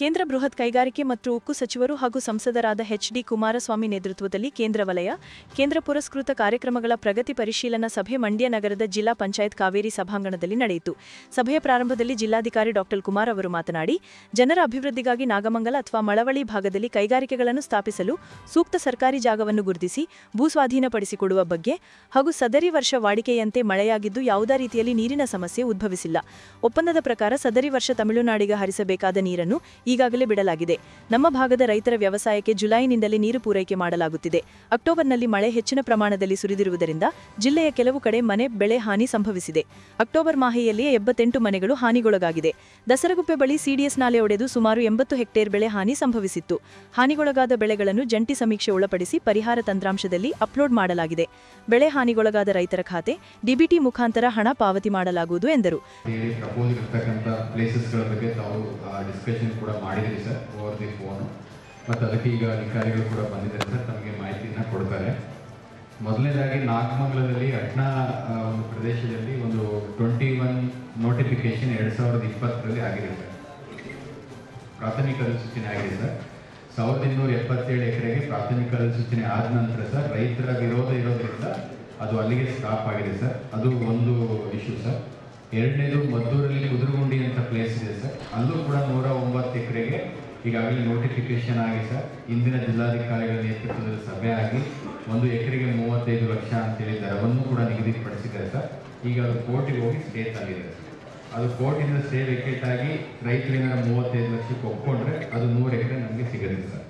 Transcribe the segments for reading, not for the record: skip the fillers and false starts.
ಕೇಂದ್ರ ಬೃಹತ್ ಕೈಗಾರಿಕೆ ಮತ್ತು ಉಕ್ಕು ಸಚಿವರು ಹಾಗೂ ಸಂಸದರಾದ ಎಚ್.ಡಿ. ಕುಮಾರಸ್ವಾಮಿ ನೇತೃತ್ವದಲ್ಲಿ ಕೇಂದ್ರ ವಲಯ, ಕೇಂದ್ರ ಪುರಸ್ಕೃತ ಕಾರ್ಯಕ್ರಮಗಳ ಪ್ರಗತಿ ಪರಿಶೀಲನಾ ಸಭೆ ಮಂಡ್ಯ ನಗರದ ಜಿಲ್ಲಾ ಪಂಚಾಯತ್ ಕಾವೇರಿ ಸಭಾಂಗಣದಲ್ಲಿ ನಡೆಯಿತು. ಸಭೆಯ ಪ್ರಾರಂಭದಲ್ಲಿ ಜಿಲ್ಲಾಧಿಕಾರಿ ಡಾ. ಕುಮಾರ್ ಅವರು ಮಾತನಾಡಿ, ಜನರ ಅಭಿವೃದ್ಧಿಗಾಗಿ ನಾಗಮಂಗಲ ಅಥವಾ ಮಳವಳ್ಳಿ ಭಾಗದಲ್ಲಿ ಕೈಗಾರಿಕೆಗಳನ್ನು ಸ್ಥಾಪಿಸಲು ಸೂಕ್ತ ಸರ್ಕಾರಿ ಜಾಗವನ್ನು ಗುರುತಿಸಿ ಭೂಸ್ವಾಧೀನಪಡಿಸಿಕೊಡುವ ಬಗ್ಗೆ ಹಾಗೂ ಸದರಿ ವರ್ಷ ವಾಡಿಕೆಯಂತೆ ಮಳೆಯಾಗಿದ್ದು ಯಾವುದೇ ರೀತಿಯಲ್ಲಿ ನೀರಿನ ಸಮಸ್ಯೆ ಉದ್ಭವಿಸಿಲ್ಲ. ಒಪ್ಪಂದದ ಪ್ರಕಾರ ಸದರಿ ವರ್ಷ ತಮಿಳುನಾಡಿಗೆ ಹರಿಸಬೇಕಾದ ನೀರನ್ನು ಈಗಾಗಲೇ ಬಿಡಲಾಗಿದೆ. ನಮ್ಮ ಭಾಗದ ರೈತರ ವ್ಯವಸಾಯಕ್ಕೆ ಜುಲೈನಿಂದಲೇ ನೀರು ಪೂರೈಕೆ ಮಾಡಲಾಗುತ್ತಿದೆ. ಅಕ್ಟೋಬರ್ನಲ್ಲಿ ಮಳೆ ಹೆಚ್ಚಿನ ಪ್ರಮಾಣದಲ್ಲಿ ಸುರಿದಿರುವುದರಿಂದ ಜಿಲ್ಲೆಯ ಕೆಲವು ಕಡೆ ಮನೆ ಬೆಳೆ ಹಾನಿ ಸಂಭವಿಸಿದೆ. ಅಕ್ಟೋಬರ್ ಮಾಹೆಯಲ್ಲಿಯೇ 78 ಮನೆಗಳು ಹಾನಿಗೊಳಗಾಗಿದೆ. ದಸರಗುಪ್ಪೆ ಬಳಿ ಸಿಡಿಎಸ್ ನಾಲೆ ಒಡೆದು ಸುಮಾರು 80 ಹೆಕ್ಟೇರ್ ಬೆಳೆ ಹಾನಿ ಸಂಭವಿಸಿತ್ತು. ಹಾನಿಗೊಳಗಾದ ಬೆಳೆಗಳನ್ನು ಜಂಟಿ ಸಮೀಕ್ಷೆ ಒಳಪಡಿಸಿ ಪರಿಹಾರ ತಂತ್ರಾಂಶದಲ್ಲಿ ಅಪ್ಲೋಡ್ ಮಾಡಲಾಗಿದೆ. ಬೆಳೆ ಹಾನಿಗೊಳಗಾದ ರೈತರ ಖಾತೆ ಡಿಬಿಟಿ ಮುಖಾಂತರ ಹಣ ಪಾವತಿ ಮಾಡಲಾಗುವುದು ಎಂದರು. ಮಾಡಿದ್ರಿ ಸರ್ ಓವರ್ ದಿ ಫೋನ್ ಮತ್ತು ಅದಕ್ಕೆ ಈಗ ಅಧಿಕಾರಿಗಳು ಕೂಡ ಬಂದಿದ್ದಾರೆ ಸರ್, ತಮಗೆ ಮಾಹಿತಿಯನ್ನು ಕೊಡ್ತಾರೆ. ಮೊದಲನೇದಾಗಿ ನಾಗಮಂಗಲದಲ್ಲಿ ಅಟ್ನಾ ಒಂದು ಪ್ರದೇಶದಲ್ಲಿ ಒಂದು 21 ನೋಟಿಫಿಕೇಶನ್ 2020ರಲ್ಲಿ ಆಗಿದೆ ಸರ್. ಪ್ರಾಥಮಿಕ ಅಧಿಸೂಚನೆ ಆಗಿದೆ ಸರ್. 1277 ಎಕರೆಗೆ ಪ್ರಾಥಮಿಕ ಅಧಿಸೂಚನೆ ಆದ ನಂತರ ಸರ್ ರೈತರ ವಿರೋಧ ಇರೋದ್ರಿಂದ ಅದು ಅಲ್ಲಿಗೆ ಸ್ಟಾಪ್ ಆಗಿದೆ ಸರ್. ಅದು ಒಂದು ಇಶ್ಯೂ ಸರ್. ಎರಡನೇದು ಮದ್ದೂರಲ್ಲಿ ಕುದುರುಗುಂಡಿ ಅಂತ ಪ್ಲೇಸ್ ಇದೆ ಸರ್, ಅಲ್ಲೂ ಕೂಡ 109 ಎಕರೆಗೆ ಈಗಾಗಲೇ ನೋಟಿಫಿಕೇಶನ್ ಆಗಿ ಸರ್ ಇಂದಿನ ಜಿಲ್ಲಾಧಿಕಾರಿಗಳ ನೇತೃತ್ವದಲ್ಲಿ ಸಭೆ ಆಗಿ 1 ಎಕರೆಗೆ 35 ಲಕ್ಷ ಅಂತೇಳಿ ದರವನ್ನು ಕೂಡ ನಿಗದಿಪಡಿಸಿದ್ದಾರೆ ಸರ್. ಈಗ ಅದು ಕೋರ್ಟಿಗೆ ಹೋಗಿ ಸ್ಟೇ ತಂದಿದೆ ಸರ್. ಅದು ಕೋರ್ಟಿಂದ ಸ್ಟೇ ವೇಕೇಟ್ ಆಗಿ ರೈತರಿಂದ 35 ಲಕ್ಷಕ್ಕೆ ಒಪ್ಕೊಂಡ್ರೆ ಅದು 100 ಎಕರೆ ನಮಗೆ ಸಿಗುತ್ತೆ ಸರ್.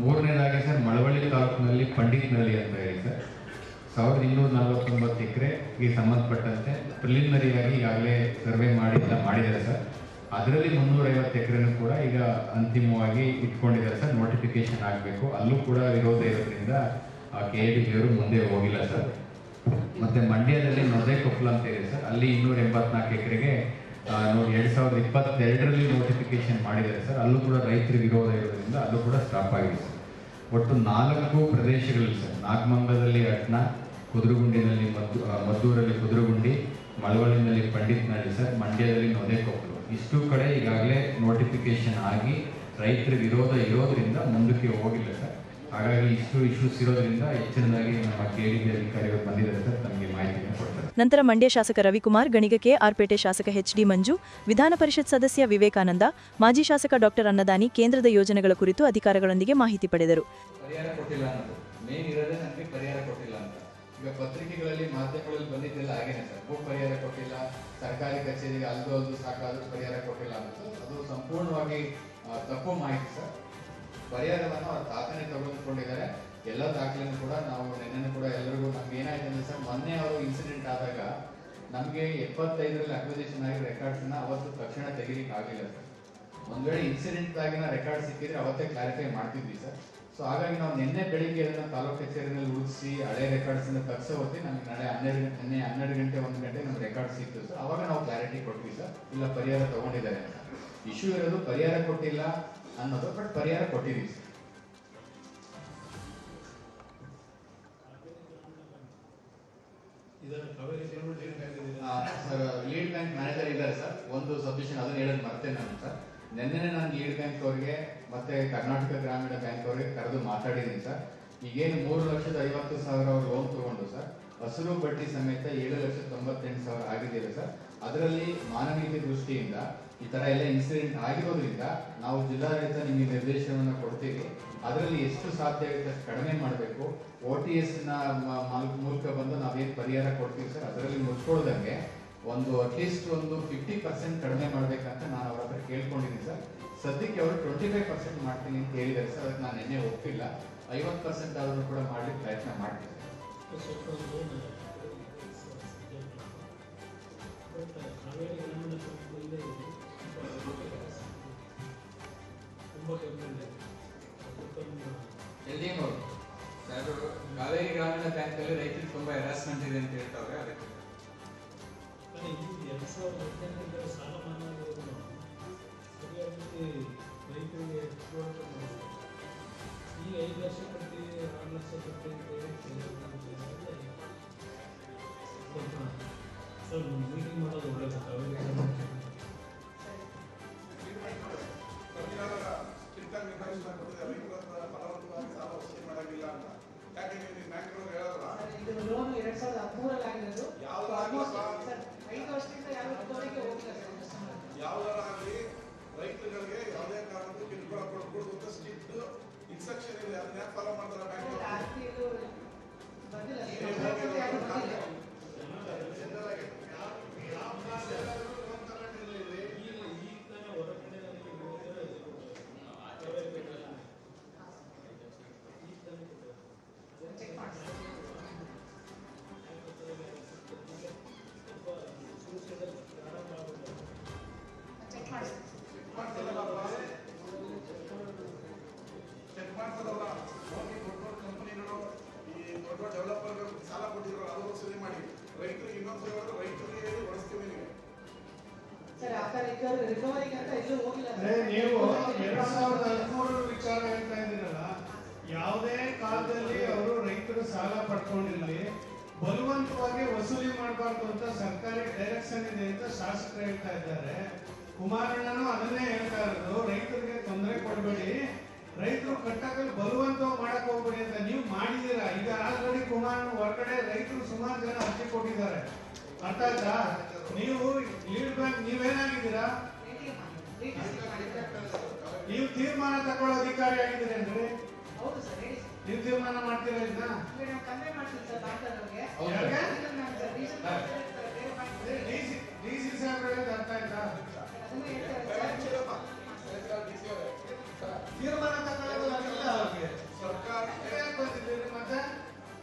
ಮೂರನೇದಾಗಿ ಸರ್ ಮಳವಳ್ಳಿ ತಾಲೂಕಿನಲ್ಲಿ ಪಂಡಿತ್ನಲ್ಲಿ ಅಂತ ಹೇಳಿ ಸರ್ 1249 ಎಕರೆಗೆ ಸಂಬಂಧಪಟ್ಟಂತೆ ಪ್ರಿಲಿಮಿನರಿಯಾಗಿ ಈಗಾಗಲೇ ಸರ್ವೆ ಮಾಡಿದ್ದಾರೆ ಸರ್. ಅದರಲ್ಲಿ 350 ಎಕರೆನೂ ಕೂಡ ಈಗ ಅಂತಿಮವಾಗಿ ಇಟ್ಕೊಂಡಿದ್ದಾರೆ ಸರ್. ನೋಟಿಫಿಕೇಶನ್ ಆಗಬೇಕು. ಅಲ್ಲೂ ಕೂಡ ವಿರೋಧ ಇರೋದ್ರಿಂದ KADBಯವರು ಮುಂದೆ ಹೋಗಿಲ್ಲ ಸರ್. ಮತ್ತು ಮಂಡ್ಯದಲ್ಲಿ ನೊದೆಕೊಪ್ಪಲು ಅಂತ ಇದೆ ಸರ್, ಅಲ್ಲಿ 284 ಎಕರೆಗೆ 2022ರಲ್ಲಿ ನೋಟಿಫಿಕೇಶನ್ ಮಾಡಿದ್ದಾರೆ ಸರ್. ಅಲ್ಲೂ ಕೂಡ ರೈತರಿಗೆ ವಿರೋಧ ಇರೋದ್ರಿಂದ ಅಲ್ಲೂ ಕೂಡ ಸ್ಟಾಪ್ ಆಗಿದೆ ಸರ್. ಒಟ್ಟು 4 ಪ್ರದೇಶಗಳಲ್ಲಿ ಸರ್, ನಾಗಮಂಗಲದಲ್ಲಿ ಅಟ್ನಾ, ಕುದುರುಗುಂಡಿನಲ್ಲಿ ಮದ್ದೂರಲ್ಲಿ ಕುದುರುಗುಂಡಿ, ಮಳವಳ್ಳಿನಲ್ಲಿ ಪಂಡಿತ್ನಹಳ್ಳಿ ಸರ್, ಮಂಡ್ಯದಲ್ಲಿ ನೊದೆಕೊಪ್ಪಲು, ಇಷ್ಟು ಕಡೆ ಈಗಾಗಲೇ ನೋಟಿಫಿಕೇಶನ್ ಆಗಿ ರೈತರ ವಿರೋಧ ಇರೋದ್ರಿಂದ ಮುಂದಕ್ಕೆ ಹೋಗಿಲ್ಲ ಸರ್. ಹಾಗಾಗಿ ಇಷ್ಟು ಇಶ್ಯೂಸ್ ಇರೋದ್ರಿಂದ ಹೆಚ್ಚಿನದಾಗಿ ನಮ್ಮ KADB ಅಧಿಕಾರಿಗಳು ಬಂದಿದ್ದಾರೆ ಸರ್, ತಮಗೆ ಮಾಹಿತಿಯನ್ನು ಕೊಡ್ತಾರೆ. ನಂತರ ಮಂಡ್ಯ ಶಾಸಕ ರವಿಕುಮಾರ್, ಗಣಿಗಕೆ ಆರ್ಪೇಟೆ ಶಾಸಕ ಎಚ್.ಡಿ. ಮಂಜು, ವಿಧಾನ ಪರಿಷತ್ ಸದಸ್ಯ ವಿವೇಕಾನಂದ, ಮಾಜಿ ಶಾಸಕ ಡಾ. ಅನ್ನದಾನಿ ಕೇಂದ್ರದ ಯೋಜನೆಗಳ ಕುರಿತು ಅಧಿಕಾರಿಗಳೊಂದಿಗೆ ಮಾಹಿತಿ ಪಡೆದರು. ಈಗ ಪತ್ರಿಕೆಗಳಲ್ಲಿ ಮಾಧ್ಯಮಗಳಲ್ಲಿ ಬಂದಿದ್ದೆಲ್ಲ ಹಾಗೇನೆ ಸರ್, ಭೂ ಪರಿಹಾರ ಕೊಟ್ಟಿಲ್ಲ, ಸರ್ಕಾರಿ ಕಚೇರಿಗೆ ಅಲ್ದು ಸಾಕಾದ್ರೂ ಪರಿಹಾರ ಕೊಟ್ಟಿಲ್ಲ ಅನ್ನೋದು ಅದು ಸಂಪೂರ್ಣವಾಗಿ ತಪ್ಪು ಮಾಹಿತಿ ಸರ್. ಪರಿಹಾರವನ್ನು ಅವ್ರ ದಾಖಲೆ ತೆಗೆದುಕೊಂಡಿದ್ದಾರೆ. ಎಲ್ಲ ದಾಖಲೆನೂ ಕೂಡ ನಾವು ನಿನ್ನೆ ಕೂಡ ಎಲ್ಲರಿಗೂ ನಮ್ಗೆ ಏನಾಯ್ತು ಅಂದ್ರೆ ಸರ್, ಮೊನ್ನೆ ಅವರು ಇನ್ಸಿಡೆಂಟ್ ಆದಾಗ ನಮಗೆ 75ರಲ್ಲಿ ಅಕ್ವಿಸಿಷನ್ ಆಗಿ ರೆಕಾರ್ಡ್ಸ್ನ ಅವತ್ತು ತಕ್ಷಣ ತೆಗಿಲಿಕ್ಕೆ ಆಗಿಲ್ಲ ಸರ್. ಒಂದ್ ವೇಳೆ ಇನ್ಸಿಡೆಂಟ್ ಆಗಿನ ರೆಕಾರ್ಡ್ ಸಿಕ್ಕಿದ್ರೆ ಅವತ್ತೇ ಕ್ಲಾರಿಫೈ ಮಾಡ್ತಿದ್ವಿ ಸರ್. ಸೊ ಹಾಗಾಗಿ ನಾವು ನಿನ್ನೆ ಬೆಳಿಗ್ಗೆ ಅದನ್ನ ತಾಲೂಕು ಕಚೇರಿನಲ್ಲಿ ಉಳಿಸಿ ಹಳೆ ರೆಕಾರ್ಡ್ಸ್ ತೆಗೆಸೋ ಹೊತ್ತಿ ನಮ್ಗೆ ನಾಳೆ 12 ಗಂಟೆ 1 ಗಂಟೆ ನಮ್ಗೆ ರೆಕಾರ್ಡ್ ಸಿಕ್ತು ಸರ್. ಅವಾಗ ನಾವು ಕ್ಲಾರಿಟಿ ಕೊಟ್ವಿ ಸರ್, ಇಲ್ಲ ಪರಿಹಾರ ತಗೊಂಡಿದ್ದಾರೆ ಅಂತ. ಇಶ್ಯೂ ಇರೋದು ಪರಿಹಾರ ಕೊಟ್ಟಿಲ್ಲ ಅನ್ನೋದು, ಬಟ್ ಪರಿಹಾರ ಕೊಟ್ಟಿದ್ದೀವಿ sir. Sir lead bank manager ಇದ್ದಾರೆ ಸರ್, ಒಂದು ಸಬ್ಮಿಷನ್ ಅದನ್ನ ಹೇಳೋದು ಮರ್ತೇನೆ ನಾನು ಸರ್. ನಿನ್ನೆ ನಾನು ಲೀಡ್ ಬ್ಯಾಂಕ್ ಅವರಿಗೆ ಮತ್ತೆ ಕರ್ನಾಟಕ ಗ್ರಾಮೀಣ ಬ್ಯಾಂಕ್ ಅವರಿಗೆ ಕರೆದು ಮಾತಾಡಿದ್ದೀನಿ ಸರ್. ಈಗೇನು 3,50,000 ಅವರು ಲೋನ್ ತಗೊಂಡು ಸರ್, ಹಸಿರು ಬಡ್ಡಿ ಸಮೇತ 7,98,000 ಆಗಿದ್ದೀರಾ ಸರ್. ಅದರಲ್ಲಿ ಮಾನವೀಯತೆ ದೃಷ್ಟಿಯಿಂದ ಈ ತರ ಎಲ್ಲ ಇನ್ಸಿಡೆಂಟ್ ಆಗಿರೋದ್ರಿಂದ ನಾವು ಜಿಲ್ಲಾಡಳಿತ ನಿಮಗೆ ನಿರ್ದೇಶನವನ್ನು ಕೊಡ್ತೀವಿ. ಅದರಲ್ಲಿ ಎಷ್ಟು ಸಾಧ್ಯ ಆಗುತ್ತೆ ಅಷ್ಟು ಕಡಿಮೆ ಮಾಡಬೇಕು. OTS ಮೂಲಕ ಬಂದು ನಾವೇನು ಪರಿಹಾರ ಕೊಡ್ತೀವಿ ಸರ್, ಅದರಲ್ಲಿ ಮುಚ್ಕೊಳ್ಳೋದಂಗೆ ಒಂದು ಅಟ್ಲೀಸ್ಟ್ ಒಂದು 50% ಕಡಿಮೆ ಮಾಡ್ಬೇಕಂತ ನಾನು ಅವ್ರ ಹತ್ರ ಕೇಳ್ಕೊಂಡಿದ್ದೀನಿ ಸರ್. ಸದ್ಯಕ್ಕೆ ಅವರು 25% ಮಾಡ್ತೀನಿ ಅಂತ ಹೇಳಿದ್ದಾರೆ ಸರ್. ಅದಕ್ಕೆ ನಾನು ನಿನ್ನೆ ಒಪ್ಪಿಲ್ಲ. 50% ಆದರೂ ಕೂಡ ಮಾಡ್ಲಿಕ್ಕೆ ಪ್ರಯತ್ನ ಮಾಡ್ತೀನಿ. ಕಾವೇರಿ ಗ್ರಾಮೀಣ ಬ್ಯಾಂಕ್ ಅಲ್ಲಿ ರೈತರಿಗೆ ತುಂಬಾ ಹೆರಾಸ್ಮೆಂಟ್ ಇದೆ ಅಂತ ಹೇಳ್ತಾವ್ರೆ. ಅದಕ್ಕೆ ಸಾಲ ಮನ್ನಾ ರೈತರಿಗೆ ಈಗ 5 ಲಕ್ಷ ಕಟ್ಟಿ 6 ಲಕ್ಷ ಕಟ್ಟಿ ಸರ್ ಮೀಟಿಂಗ್ ಮಾಡೋದು ಒಳ್ಳೆಯದು. 2003 ಆಗಿರೋದು. ಯಾವ್ದಾಗ್ಲಿ ಸರ್ 5 ವರ್ಷದಿಂದ ಯಾವ ರಿಕವರಿಗೆ ಹೋಗಿಲ್ಲ ಸರ್ ಕಸ್ಟಮರ್. ಯಾವ್ದಾರಾಗಲಿ ರೈತರುಗಳಿಗೆ ಯಾವುದೇ ಕಾರಣಕ್ಕೂ ಕಿರುಕುಳ ಕೊಡ್ಕೊಡ್ದು ಅಂತ ಸ್ಟ್ರಿಕ್ಟ್ ಇನ್ಸ್ಟ್ರಕ್ಷನ್ ಇದೆ. ಅದನ್ನ ಯಾಕೆ ಫಾಲೋ ಮಾಡ್ತಾರೆ ಬ್ಯಾಂಕ್? ಆರ್ಟಿದು ಬಂದಿಲ್ಲ ಸರ್. ಯಾರು ಬಂದಿಲ್ಲ. ಚೆಕ್ ಮಾಡಿ ಚೆಕ್ ಮಾಡಿ ಚೆಕ್ ಮಾಡ್ತಾರಲ್ಲ ಹೋಗಿ ದೊಡ್ಡ ದೊಡ್ಡ ಕಂಪನಿಗಳು ಈ ದೊಡ್ಡ ದೊಡ್ಡ ಡೆವಲಪರ್ಗಳು ಸಾಲ ಕೊಟ್ಟಿದ್ರು ಅದು ಸರಿ ಮಾಡಿ ರೈತರಿಗೆ ಇನ್ನೊಂದು ರೈತರಿಗೆ ಹೇಳಿ ಹೊಡಿಸ್ತೀವಿ ನೀವು. ಸರ್ ಆ ಥರ ರಿಕವರಿಗೆ ಅಂತ ಎಲ್ಲೂ ಹೋಗಿಲ್ಲ ಅದೇ ನೀವು 2013 ವಿಚಾರ ಹೇಳ್ತಾ ಇದ್ದೀರಲ್ಲ, ಯಾವುದೇ ಕಾಲದಲ್ಲಿ ಅವರು ರೈತರು ಸಾಲ ಪಡ್ಕೊಂಡಿಲ್ಲ, ಬಲವಂತವಾಗಿ ವಸೂಲಿ ಮಾಡಬಾರ್ದು ಅಂತ ಸರ್ಕಾರಿ ಡೈರೆಕ್ಷನ್ ಇದೆ ಅಂತ ಶಾಸಕರು ಹೇಳ್ತಾ ಇದ್ದಾರೆ. ಕುಮಾರಣ್ಣನು ಅದನ್ನೇ ಹೇಳ್ತಾ ಇರೋದು, ರೈತರಿಗೆ ತೊಂದರೆ ಕೊಡಬೇಡಿ, ರೈತರು ಕಟ್ಟಕಲ್ಲಿ ಬಲವಂತವಾಗಿ ಮಾಡಕ್ ಹೋಗ್ಬೇಡಿ ಅಂತ. ನೀವು ಮಾಡಿದೀರಾ. ಈಗ ಆಲ್ರೆಡಿ ಕುಮಾರಣ್ಣ ಹೊರಗಡೆ ರೈತರು ಸುಮಾರು ಜನ ಅರ್ಜಿ ಕೊಟ್ಟಿದ್ದಾರೆ. ಅರ್ಥ ಆಯ್ತಾ? ನೀವು ಲೀಡ್ ಬ್ಯಾಂಕ್ ನೀವೇನಾಗಿದ್ದೀರಾ? ನೀವು ತೀರ್ಮಾನ ತಗೊಳ್ಳೋ ಅಧಿಕಾರಿ ಆಗಿದ್ದೀರೇನ್ರಿ? ಹೌದು ಸರ್ ಹೇಳಿ ಸರ್. ನೀವು ತೀರ್ಮಾನ ಮಾಡ್ತೀರಾ ಇದನ್ನ? ನಾವು ಕನ್ವೆ ಮಾಡ್ತೀವಿ ಸರ್ ಬ್ಯಾಂಕರ್ಗೆ. ಡಿಸಿ ಸಾಹೇಬ್ರು ಹೇಳಿದ ಅರ್ಥ ಆಯ್ತಾ? ಅದನ್ನ ಹೇಳ್ತಾರೆ ಸರ್. ತೀರ್ಮಾನ ತಗೊಳ್ಳೋದು ಅದಿಲ್ಲ ಅವ್ರಿಗೆ. ಸರ್ಕಾರ ಯಾಕೆ ಬಂದಿದ್ದೀರಿ ಮತ್ತೆ?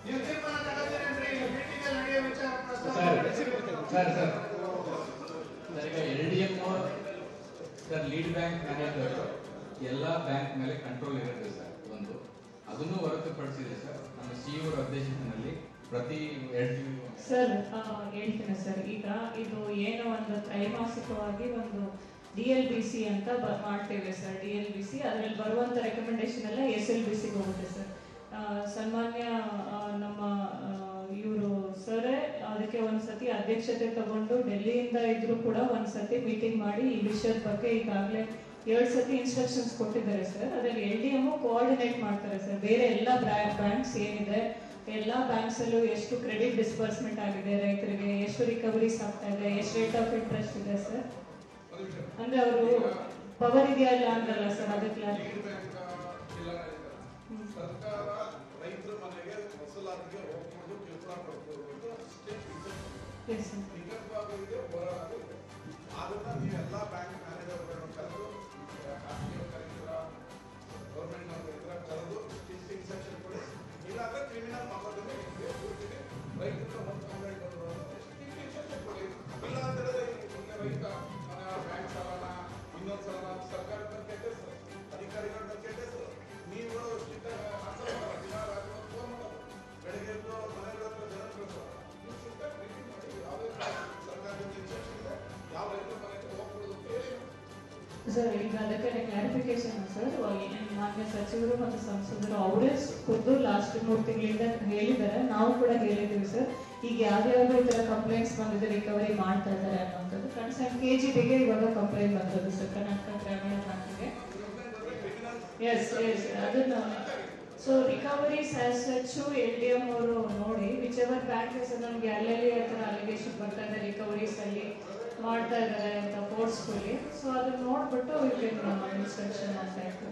ನೀವು ತೀರ್ಮಾನ ತಗೊಳ್ತೀರೇನ್ರಿ? ಈಗ ಮೀಟಿಂಗ್ ಅಲ್ಲಿ ನಡೆಯೋ ವಿಚಾರ ಪ್ರಸ್ತಾವ ಸರ್ ಈಗ LDM sir lead bank manager ಎಲ್ಲ ಬ್ಯಾಂಕ್ ಮೇಲೆ ಕಂಟ್ರೋಲ್ ಇರುತ್ತೆ ಸರ್. ಒಂದು ಅದನ್ನು ಹೊರತುಪಡಿಸಿದೆ ಸರ್ ನಮ್ಮ CEO ಅಧ್ಯಕ್ಷತೆಯಲ್ಲಿ ಪ್ರತಿ ಸರ್ ಹೇಳ್ತೀನಿ ಸರ್. ಈಗ ಇದು ಏನೋ ಒಂದು ತ್ರೈಮಾಸಿಕವಾಗಿ ಒಂದು DLBC ಅಂತ ಮಾಡ್ತೇವೆ ಸರ್. DLBC ಅದರಲ್ಲಿ ಬರುವಂತ ರೆಕಮೆಂಡೇಶನ್ ಎಲ್ಲ SLBCಗೆ ಹೋಗುತ್ತೆ ಸರ್. ಸನ್ಮಾನ್ಯ ನಮ್ಮ ಇವರು ಸರ್ ಅದಕ್ಕೆ ಒಂದ್ಸತಿ ಅಧ್ಯಕ್ಷತೆ ತಗೊಂಡು ಡೆಲ್ಲಿಯಿಂದ ಇದ್ರು ಕೂಡ ಒಂದ್ಸತಿ ಮೀಟಿಂಗ್ ಮಾಡಿ ಈ ವಿಷಯದ ಬಗ್ಗೆ ಈಗಾಗಲೇ 2 ಸತಿ ಇನ್ಸ್ಟ್ರಕ್ಷನ್ಸ್ ಕೊಟ್ಟಿದ್ದಾರೆ ಸರ್. ಅದರಲ್ಲಿ LDM ಕೋಆರ್ಡಿನೇಟ್ ಮಾಡ್ತಾರೆ ಸರ್. ಬೇರೆ ಎಲ್ಲ ಬ್ಯಾಂಕ್ಸ್ ಏನಿದೆ ಎಲ್ಲಾ ಬ್ಯಾಂಕ್ಸ್ ಅಲ್ಲೂ ಎಷ್ಟು ಕ್ರೆಡಿಟ್ ಡಿಸ್ಬರ್ಸ್ಮೆಂಟ್ ಆಗಿದೆ, ರೈತರಿಗೆ ಎಷ್ಟು ರಿಕವರೀಸ್ ಆಗ್ತಾ ಇದೆ, ಎಷ್ಟು ರೇಟ್ ಆಫ್ ಇಂಟ್ರೆಸ್ಟ್ ಇದೆ ಸರ್. ಅಂದ್ರೆ ಅವರು ಪವರ್ ಇದೆಯಲ್ಲ ಅಂದ್ರಲ್ಲ ಸರ್, ಅದಕ್ಕೆ ಸರ್ಕಾರ ರೈತರ ಮನೆಗೆ ವಸೂಲಾತಿಗೆ ಹೋಗ್ಕೊಂಡು ಕಿರುಕುಳ ಕೊಡ್ಬೋದು ನಿಗದಿವಾಗಿದೆ ಹೋರಾಟ. ಅದನ್ನ ನೀವೆಲ್ಲ ಬ್ಯಾಂಕ್ ಮ್ಯಾನೇಜರ್ಗಳನ್ನು ಕರೆದು ಖಾಸಗಿ ಕರೀತೀರ, ಗೌರ್ಮೆಂಟ್ ನೌಕರರ ಕರೆದು ಇನ್ಸ್ಟ್ರಕ್ಷನ್ ಕೊಡಿ. ಇಲ್ಲಾಂದ್ರೆ ಕ್ರಿಮಿನಲ್ ಮೊಕದ್ದಮೆ ರೈತರಿಗೆ ಒಂದು ಕಂಪ್ಲೇಂಟ್ ಬಂದ್ರು ಇನ್ಸ್ಟ್ರಕ್ಷನ್ ಕೊಡಿ. ಇಲ್ಲ ಅಂದ್ರೆ ರೈತ ಬ್ಯಾಂಕ್ ಸಾಲನ ಇನ್ನೊಂದು ಸಲ ಸರ್ಕಾರ ಕೆಟ್ಟ ಅಧಿಕಾರಿಗಳ ಕೆಟ್ಟ ನೀವು ಬೆಳಗ್ಗೆ ಮನೆಗಳ ಹತ್ರ ಜನ ಸರ್ಕಾರದಿಂದ ಇನ್ಸ್ಟ್ರಕ್ಷನ್ ಇದೆ, ಯಾವ ರೈತರ ಮನೆಗೆ ಹೋಗ್ಬೋದು ಅಂತ ಹೇಳಿ ಸರ್. ಈಗ ಅದಕ್ಕೆ ಕ್ಲಾರಿಫಿಕೇಶನ್ ಸರ್, ಮಾನ್ಯ ಸಚಿವರು ಮತ್ತು ಸಂಸದರು ಅವರೇ ಖುದ್ದು ಲಾಸ್ಟ್ 3 ತಿಂಗಳಿಂದ ಹೇಳಿದ್ದಾರೆ, ನಾವು ಕೂಡ ಹೇಳಿದ್ದೀವಿ ಸರ್. ಈಗ ಯಾವ್ಯಾವ ಈ ತರ ಕಂಪ್ಲೇಂಟ್ಸ್ ಬಂದಿದೆ ರಿಕವರಿ ಮಾಡ್ತಾ ಇದ್ದಾರೆ ಅನ್ನೋಂಥದ್ದು ಕನ್ಸರ್ನ್ KGBಗೆ ಇವಾಗ ಕಂಪ್ಲೇಂಟ್ ಬಂದದ್ದು ಸರ್, ಕರ್ನಾಟಕ ಗ್ರಾಮೀಣ ಬ್ಯಾಂಕಿಗೆ. ಎಸ್ ಅದನ್ನ so recoveries as such LDM ಅವರು ನೋಡಿ ವಿಚ್ ಎವರ್ ಬ್ಯಾಂಕ್ ನಮ್ಗೆ ಅಲ್ಲಲ್ಲಿ ಆ ಥರ ಅಲಿಗೇಷನ್ ಬರ್ತಾ ಇದೆ, ರಿಕವರೀಸ್ ಅಲ್ಲಿ ಮಾಡ್ತಾ ಇದ್ದಾರೆ ಅಂತ ಫೋರ್ಸ್ಫುಲಿ. ಸೊ ಅದನ್ನ ನೋಡ್ಬಿಟ್ಟು ಇನ್ಸ್ಟ್ರಕ್ಷನ್ ಅಂತ ಇರ್ತದೆ.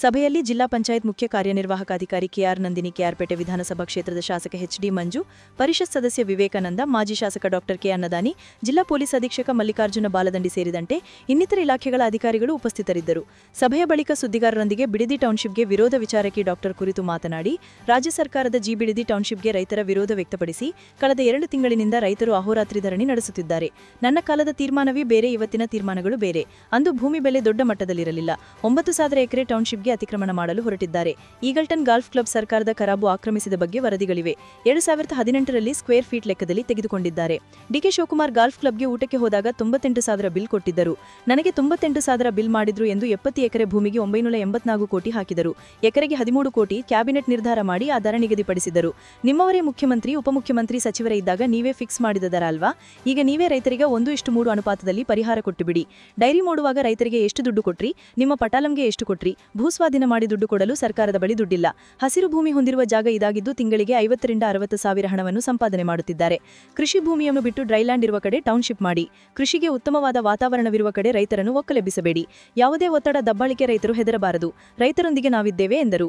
ಸಭೆಯಲ್ಲಿ ಜಿಲ್ಲಾ ಪಂಚಾಯತ್ ಮುಖ್ಯ ಕಾರ್ಯನಿರ್ವಾಹಕಾಧಿಕಾರಿ ಕೆಆರ್ ನಂದಿನಿ, ಕೆಆರ್ಪೇಟೆ ವಿಧಾನಸಭಾ ಕ್ಷೇತ್ರದ ಶಾಸಕ ಎಚ್ಡಿ ಮಂಜು, ಪರಿಷತ್ ಸದಸ್ಯ ವಿವೇಕಾನಂದ, ಮಾಜಿ ಶಾಸಕ ಡಾಕ್ಟರ್ ಕೆ ಅನ್ನದಾನಿ, ಜಿಲ್ಲಾ ಪೊಲೀಸ್ ಅಧೀಕ್ಷಕ ಮಲ್ಲಿಕಾರ್ಜುನ ಬಾಲದಂಡಿ ಸೇರಿದಂತೆ ಇನ್ನಿತರ ಇಲಾಖೆಗಳ ಅಧಿಕಾರಿಗಳು ಉಪಸ್ಥಿತರಿದ್ದರು. ಸಭೆಯ ಬಳಿಕ ಸುದ್ದಿಗಾರರೊಂದಿಗೆ ಬಿಡದಿ ಟೌನ್ಶಿಪ್ಗೆ ವಿರೋಧ ವಿಚಾರಕ್ಕೆ ಡಾಕ್ಟರ್ ಕುರಿತು ಮಾತನಾಡಿ, ರಾಜ್ಯ ಸರ್ಕಾರದ ಬಿಡದಿ ಟೌನ್ಶಿಪ್ಗೆ ರೈತರ ವಿರೋಧ ವ್ಯಕ್ತಪಡಿಸಿ ಕಳೆದ 2 ತಿಂಗಳಿನಿಂದ ರೈತರು ಅಹೋರಾತ್ರಿ ಧರಣಿ ನಡೆಸುತ್ತಿದ್ದಾರೆ. ನನ್ನ ಕಾಲದ ತೀರ್ಮಾನವೇ ಬೇರೆ, ಇವತ್ತಿನ ತೀರ್ಮಾನಗಳು ಬೇರೆ. ಅಂದು ಭೂಮಿ ಬೆಲೆ ದೊಡ್ಡ ಮಟ್ಟದಲ್ಲಿರಲಿಲ್ಲ. 9,000 ಎಕರೆ ಟೌನ್ಶಿಪ್ಗೆ ಅತಿಕ್ರಮಣ ಮಾಡಲು ಹೊರಟಿದ್ದಾರೆ. ಈಗಲ್ಟನ್ ಗಾಲ್ಫ್ ಕ್ಲಬ್ ಸರ್ಕಾರದ ಖರಾಬು ಆಕ್ರಮಿಸಿದ ಬಗ್ಗೆ ವರದಿಗಳಿವೆ. 2018ರಲ್ಲಿ ಸ್ಕ್ವೇರ್ ಫೀಟ್ ಲೆಕ್ಕದಲ್ಲಿ ತೆಗೆದುಕೊಂಡಿದ್ದಾರೆ. ಡಿಕೆ ಶಿವಕುಮಾರ್ ಗಾಲ್ಫ್ ಕ್ಲಬ್ಗೆ ಊಟಕ್ಕೆ ಹೋದಾಗ 98,000 ಬಿಲ್ ಕೊಟ್ಟಿದ್ದರು. ನನಗೆ 98,000 ಬಿಲ್ ಮಾಡಿದ್ರು ಎಂದು 70 ಎಕರೆ ಭೂಮಿಗೆ 984 ಕೋಟಿ ಹಾಕಿದರು. ಎಕರೆಗೆ 13 ಕೋಟಿ ಕ್ಯಾಬಿನೆಟ್ ನಿರ್ಧಾರ ಮಾಡಿ ಆ ದರ ನಿಗದಿಪಡಿಸಿದರು. ನಿಮ್ಮವರೇ ಮುಖ್ಯಮಂತ್ರಿ, ಉಪಮುಖ್ಯಮಂತ್ರಿ, ಸಚಿವರೇ ಇದ್ದಾಗ ನೀವೇ ಫಿಕ್ಸ್ ಮಾಡಿದ ದರ ಅಲ್ವಾ? ಈಗ ನೀವೇ ರೈತರಿಗೆ 1:3 ಅನುಪಾತದಲ್ಲಿ ಪರಿಹಾರ ಕೊಟ್ಟುಬಿಡಿ. ಡೈರಿ ಮಾಡುವಾಗ ರೈತರಿಗೆ ಎಷ್ಟು ದುಡ್ಡು ಕೊಟ್ರಿ? ನಿಮ್ಮ ಪಟಾಲಂಗೆ ಎಷ್ಟು ಕೊಟ್ರಿ? ಭೂಸ್ವಾಧೀನ ಮಾಡಿ ದುಡ್ಡು ಕೊಡಲು ಸರ್ಕಾರದ ಬಳಿ ದುಡ್ಡಿಲ್ಲ. ಹಸಿರು ಭೂಮಿ ಹೊಂದಿರುವ ಜಾಗ ಇದಾಗಿದ್ದು ತಿಂಗಳಿಗೆ 50 ರಿಂದ 60 ಸಾವಿರ ಹಣವನ್ನು ಸಂಪಾದನೆ ಮಾಡುತ್ತಿದ್ದಾರೆ. ಕೃಷಿ ಭೂಮಿಯನ್ನು ಬಿಟ್ಟು ಡ್ರೈಲ್ಯಾಂಡ್ ಇರುವ ಕಡೆ ಟೌನ್ಶಿಪ್ ಮಾಡಿ. ಕೃಷಿಗೆ ಉತ್ತಮವಾದ ವಾತಾವರಣವಿರುವ ಕಡೆ ರೈತರನ್ನು ಒಕ್ಕಲೆಬ್ಬಿಸಬೇಡಿ. ಯಾವುದೇ ಒತ್ತಡ, ದಬ್ಬಾಳಿಕೆ ರೈತರು ಹೆದರಬಾರದು. ರೈತರೊಂದಿಗೆ ನಾವಿದ್ದೇವೆ ಎಂದರು.